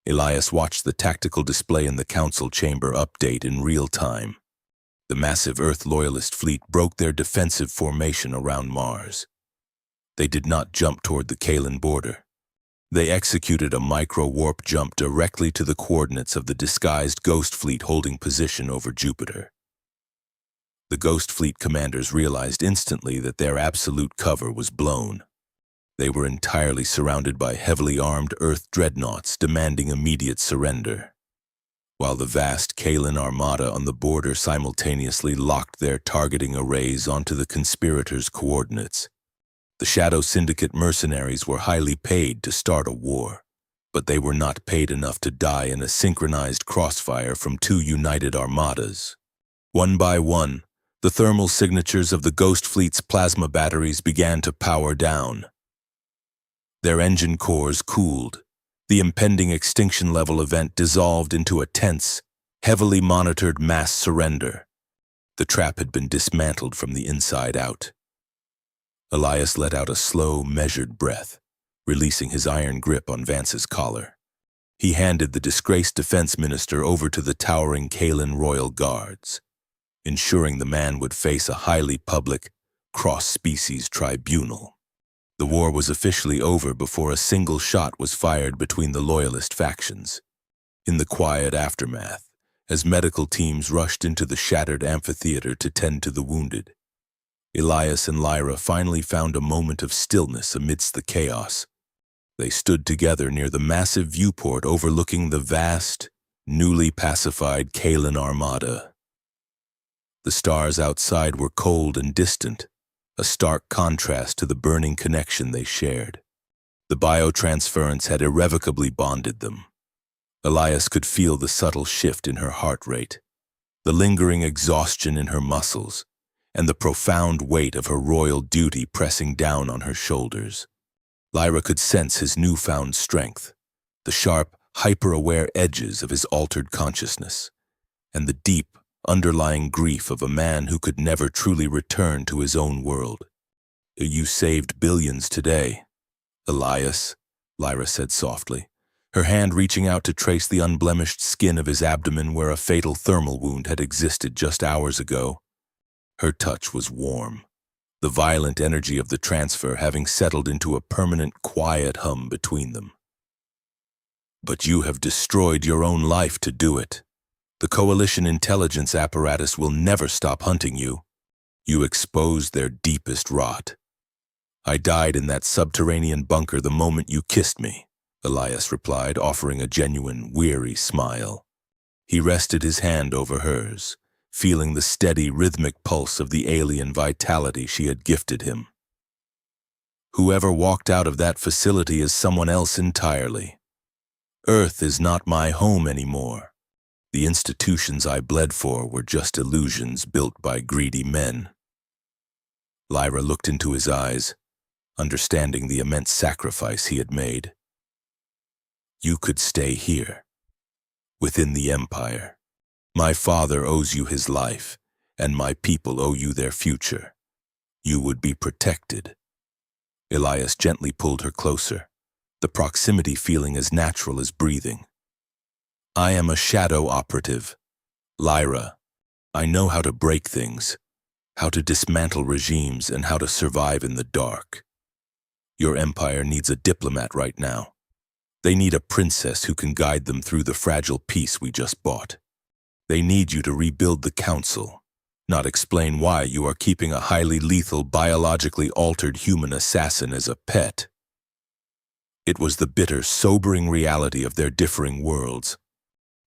Elias watched the tactical display in the council chamber update in real time. The massive Earth loyalist fleet broke their defensive formation around Mars. They did not jump toward the Kalan border. They executed a micro-warp jump directly to the coordinates of the disguised Ghost Fleet holding position over Jupiter. The Ghost Fleet commanders realized instantly that their absolute cover was blown. They were entirely surrounded by heavily armed Earth dreadnoughts demanding immediate surrender, while the vast Kalan armada on the border simultaneously locked their targeting arrays onto the conspirators' coordinates. The Shadow Syndicate mercenaries were highly paid to start a war, but they were not paid enough to die in a synchronized crossfire from two united armadas. One by one, the thermal signatures of the Ghost Fleet's plasma batteries began to power down. Their engine cores cooled. The impending extinction level event dissolved into a tense, heavily monitored mass surrender. The trap had been dismantled from the inside out. Elias let out a slow, measured breath, releasing his iron grip on Vance's collar. He handed the disgraced defense minister over to the towering Kalan royal guards, ensuring the man would face a highly public, cross-species tribunal. The war was officially over before a single shot was fired between the loyalist factions. In the quiet aftermath, as medical teams rushed into the shattered amphitheater to tend to the wounded, Elias and Lyra finally found a moment of stillness amidst the chaos. They stood together near the massive viewport overlooking the vast, newly pacified Kalan armada. The stars outside were cold and distant, a stark contrast to the burning connection they shared. The biotransference had irrevocably bonded them. Elias could feel the subtle shift in her heart rate, the lingering exhaustion in her muscles, and the profound weight of her royal duty pressing down on her shoulders. Lyra could sense his newfound strength, the sharp, hyper-aware edges of his altered consciousness, and the deep, underlying grief of a man who could never truly return to his own world. "You saved billions today, Elias," Lyra said softly, her hand reaching out to trace the unblemished skin of his abdomen where a fatal thermal wound had existed just hours ago. Her touch was warm, the violent energy of the transfer having settled into a permanent quiet hum between them. "But you have destroyed your own life to do it. The Coalition intelligence apparatus will never stop hunting you. You exposed their deepest rot. I died in that subterranean bunker the moment you kissed me," Elias replied, offering a genuine, weary smile. He rested his hand over hers, feeling the steady, rhythmic pulse of the alien vitality she had gifted him. "Whoever walked out of that facility is someone else entirely. Earth is not my home anymore. The institutions I bled for were just illusions built by greedy men." Lyra looked into his eyes, understanding the immense sacrifice he had made. "You could stay here, within the Empire. My father owes you his life, and my people owe you their future. You would be protected." Elias gently pulled her closer, the proximity feeling as natural as breathing. "I am a shadow operative. Lyra, I know how to break things, how to dismantle regimes, and how to survive in the dark. Your empire needs a diplomat right now. They need a princess who can guide them through the fragile peace we just bought. They need you to rebuild the council, not explain why you are keeping a highly lethal, biologically altered human assassin as a pet." It was the bitter, sobering reality of their differing worlds.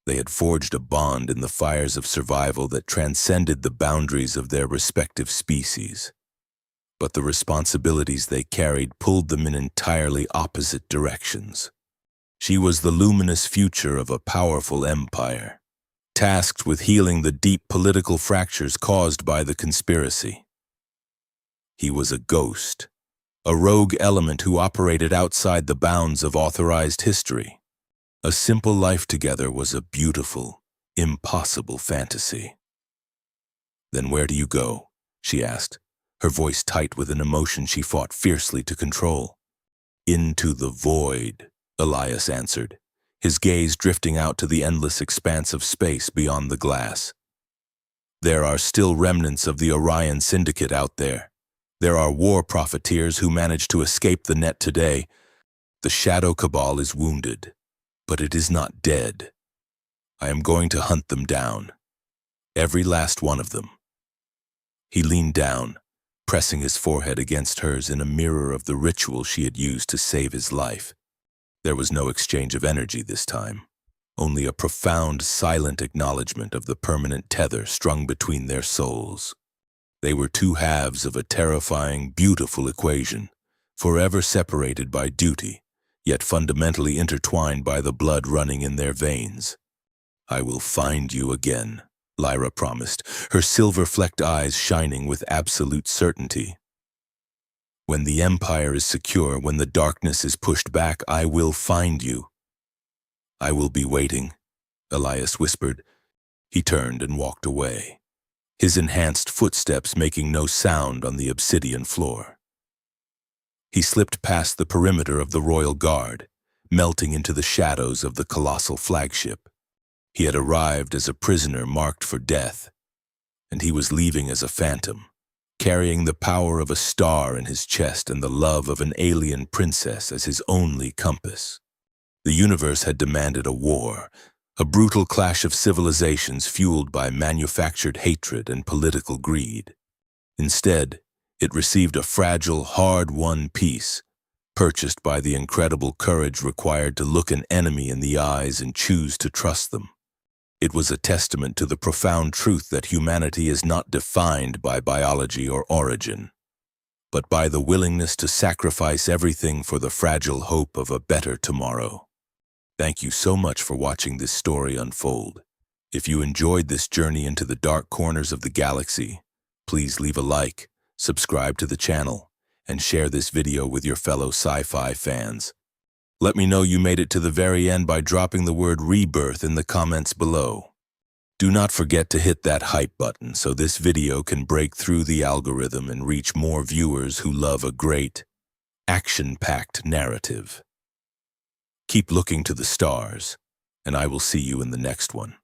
They had forged a bond in the fires of survival that transcended the boundaries of their respective species. But the responsibilities they carried pulled them in entirely opposite directions. She was the luminous future of a powerful empire, tasked with healing the deep political fractures caused by the conspiracy. He was a ghost, a rogue element who operated outside the bounds of authorized history. A simple life together was a beautiful, impossible fantasy. "Then where do you go?" she asked, her voice tight with an emotion she fought fiercely to control. "Into the void," Elias answered, his gaze drifting out to the endless expanse of space beyond the glass. There are still remnants of the Orion Syndicate out there. There are war profiteers who managed to escape the net today. The Shadow Cabal is wounded, but it is not dead. I am going to hunt them down. Every last one of them. He leaned down, pressing his forehead against hers in a mirror of the ritual she had used to save his life. There was no exchange of energy this time, only a profound, silent acknowledgement of the permanent tether strung between their souls. They were two halves of a terrifying, beautiful equation, forever separated by duty, yet fundamentally intertwined by the blood running in their veins. "I will find you again," Lyra promised, her silver-flecked eyes shining with absolute certainty. "When the Empire is secure, when the darkness is pushed back, I will find you." "I will be waiting," Elias whispered. He turned and walked away, his enhanced footsteps making no sound on the obsidian floor. He slipped past the perimeter of the Royal Guard, melting into the shadows of the colossal flagship. He had arrived as a prisoner marked for death, and he was leaving as a phantom, carrying the power of a star in his chest and the love of an alien princess as his only compass. The universe had demanded a war, a brutal clash of civilizations fueled by manufactured hatred and political greed. Instead, it received a fragile, hard-won peace, purchased by the incredible courage required to look an enemy in the eyes and choose to trust them. It was a testament to the profound truth that humanity is not defined by biology or origin, but by the willingness to sacrifice everything for the fragile hope of a better tomorrow. Thank you so much for watching this story unfold. If you enjoyed this journey into the dark corners of the galaxy, please leave a like, subscribe to the channel, and share this video with your fellow sci-fi fans. Let me know you made it to the very end by dropping the word rebirth in the comments below. Do not forget to hit that hype button so this video can break through the algorithm and reach more viewers who love a great, action-packed narrative. Keep looking to the stars, and I will see you in the next one.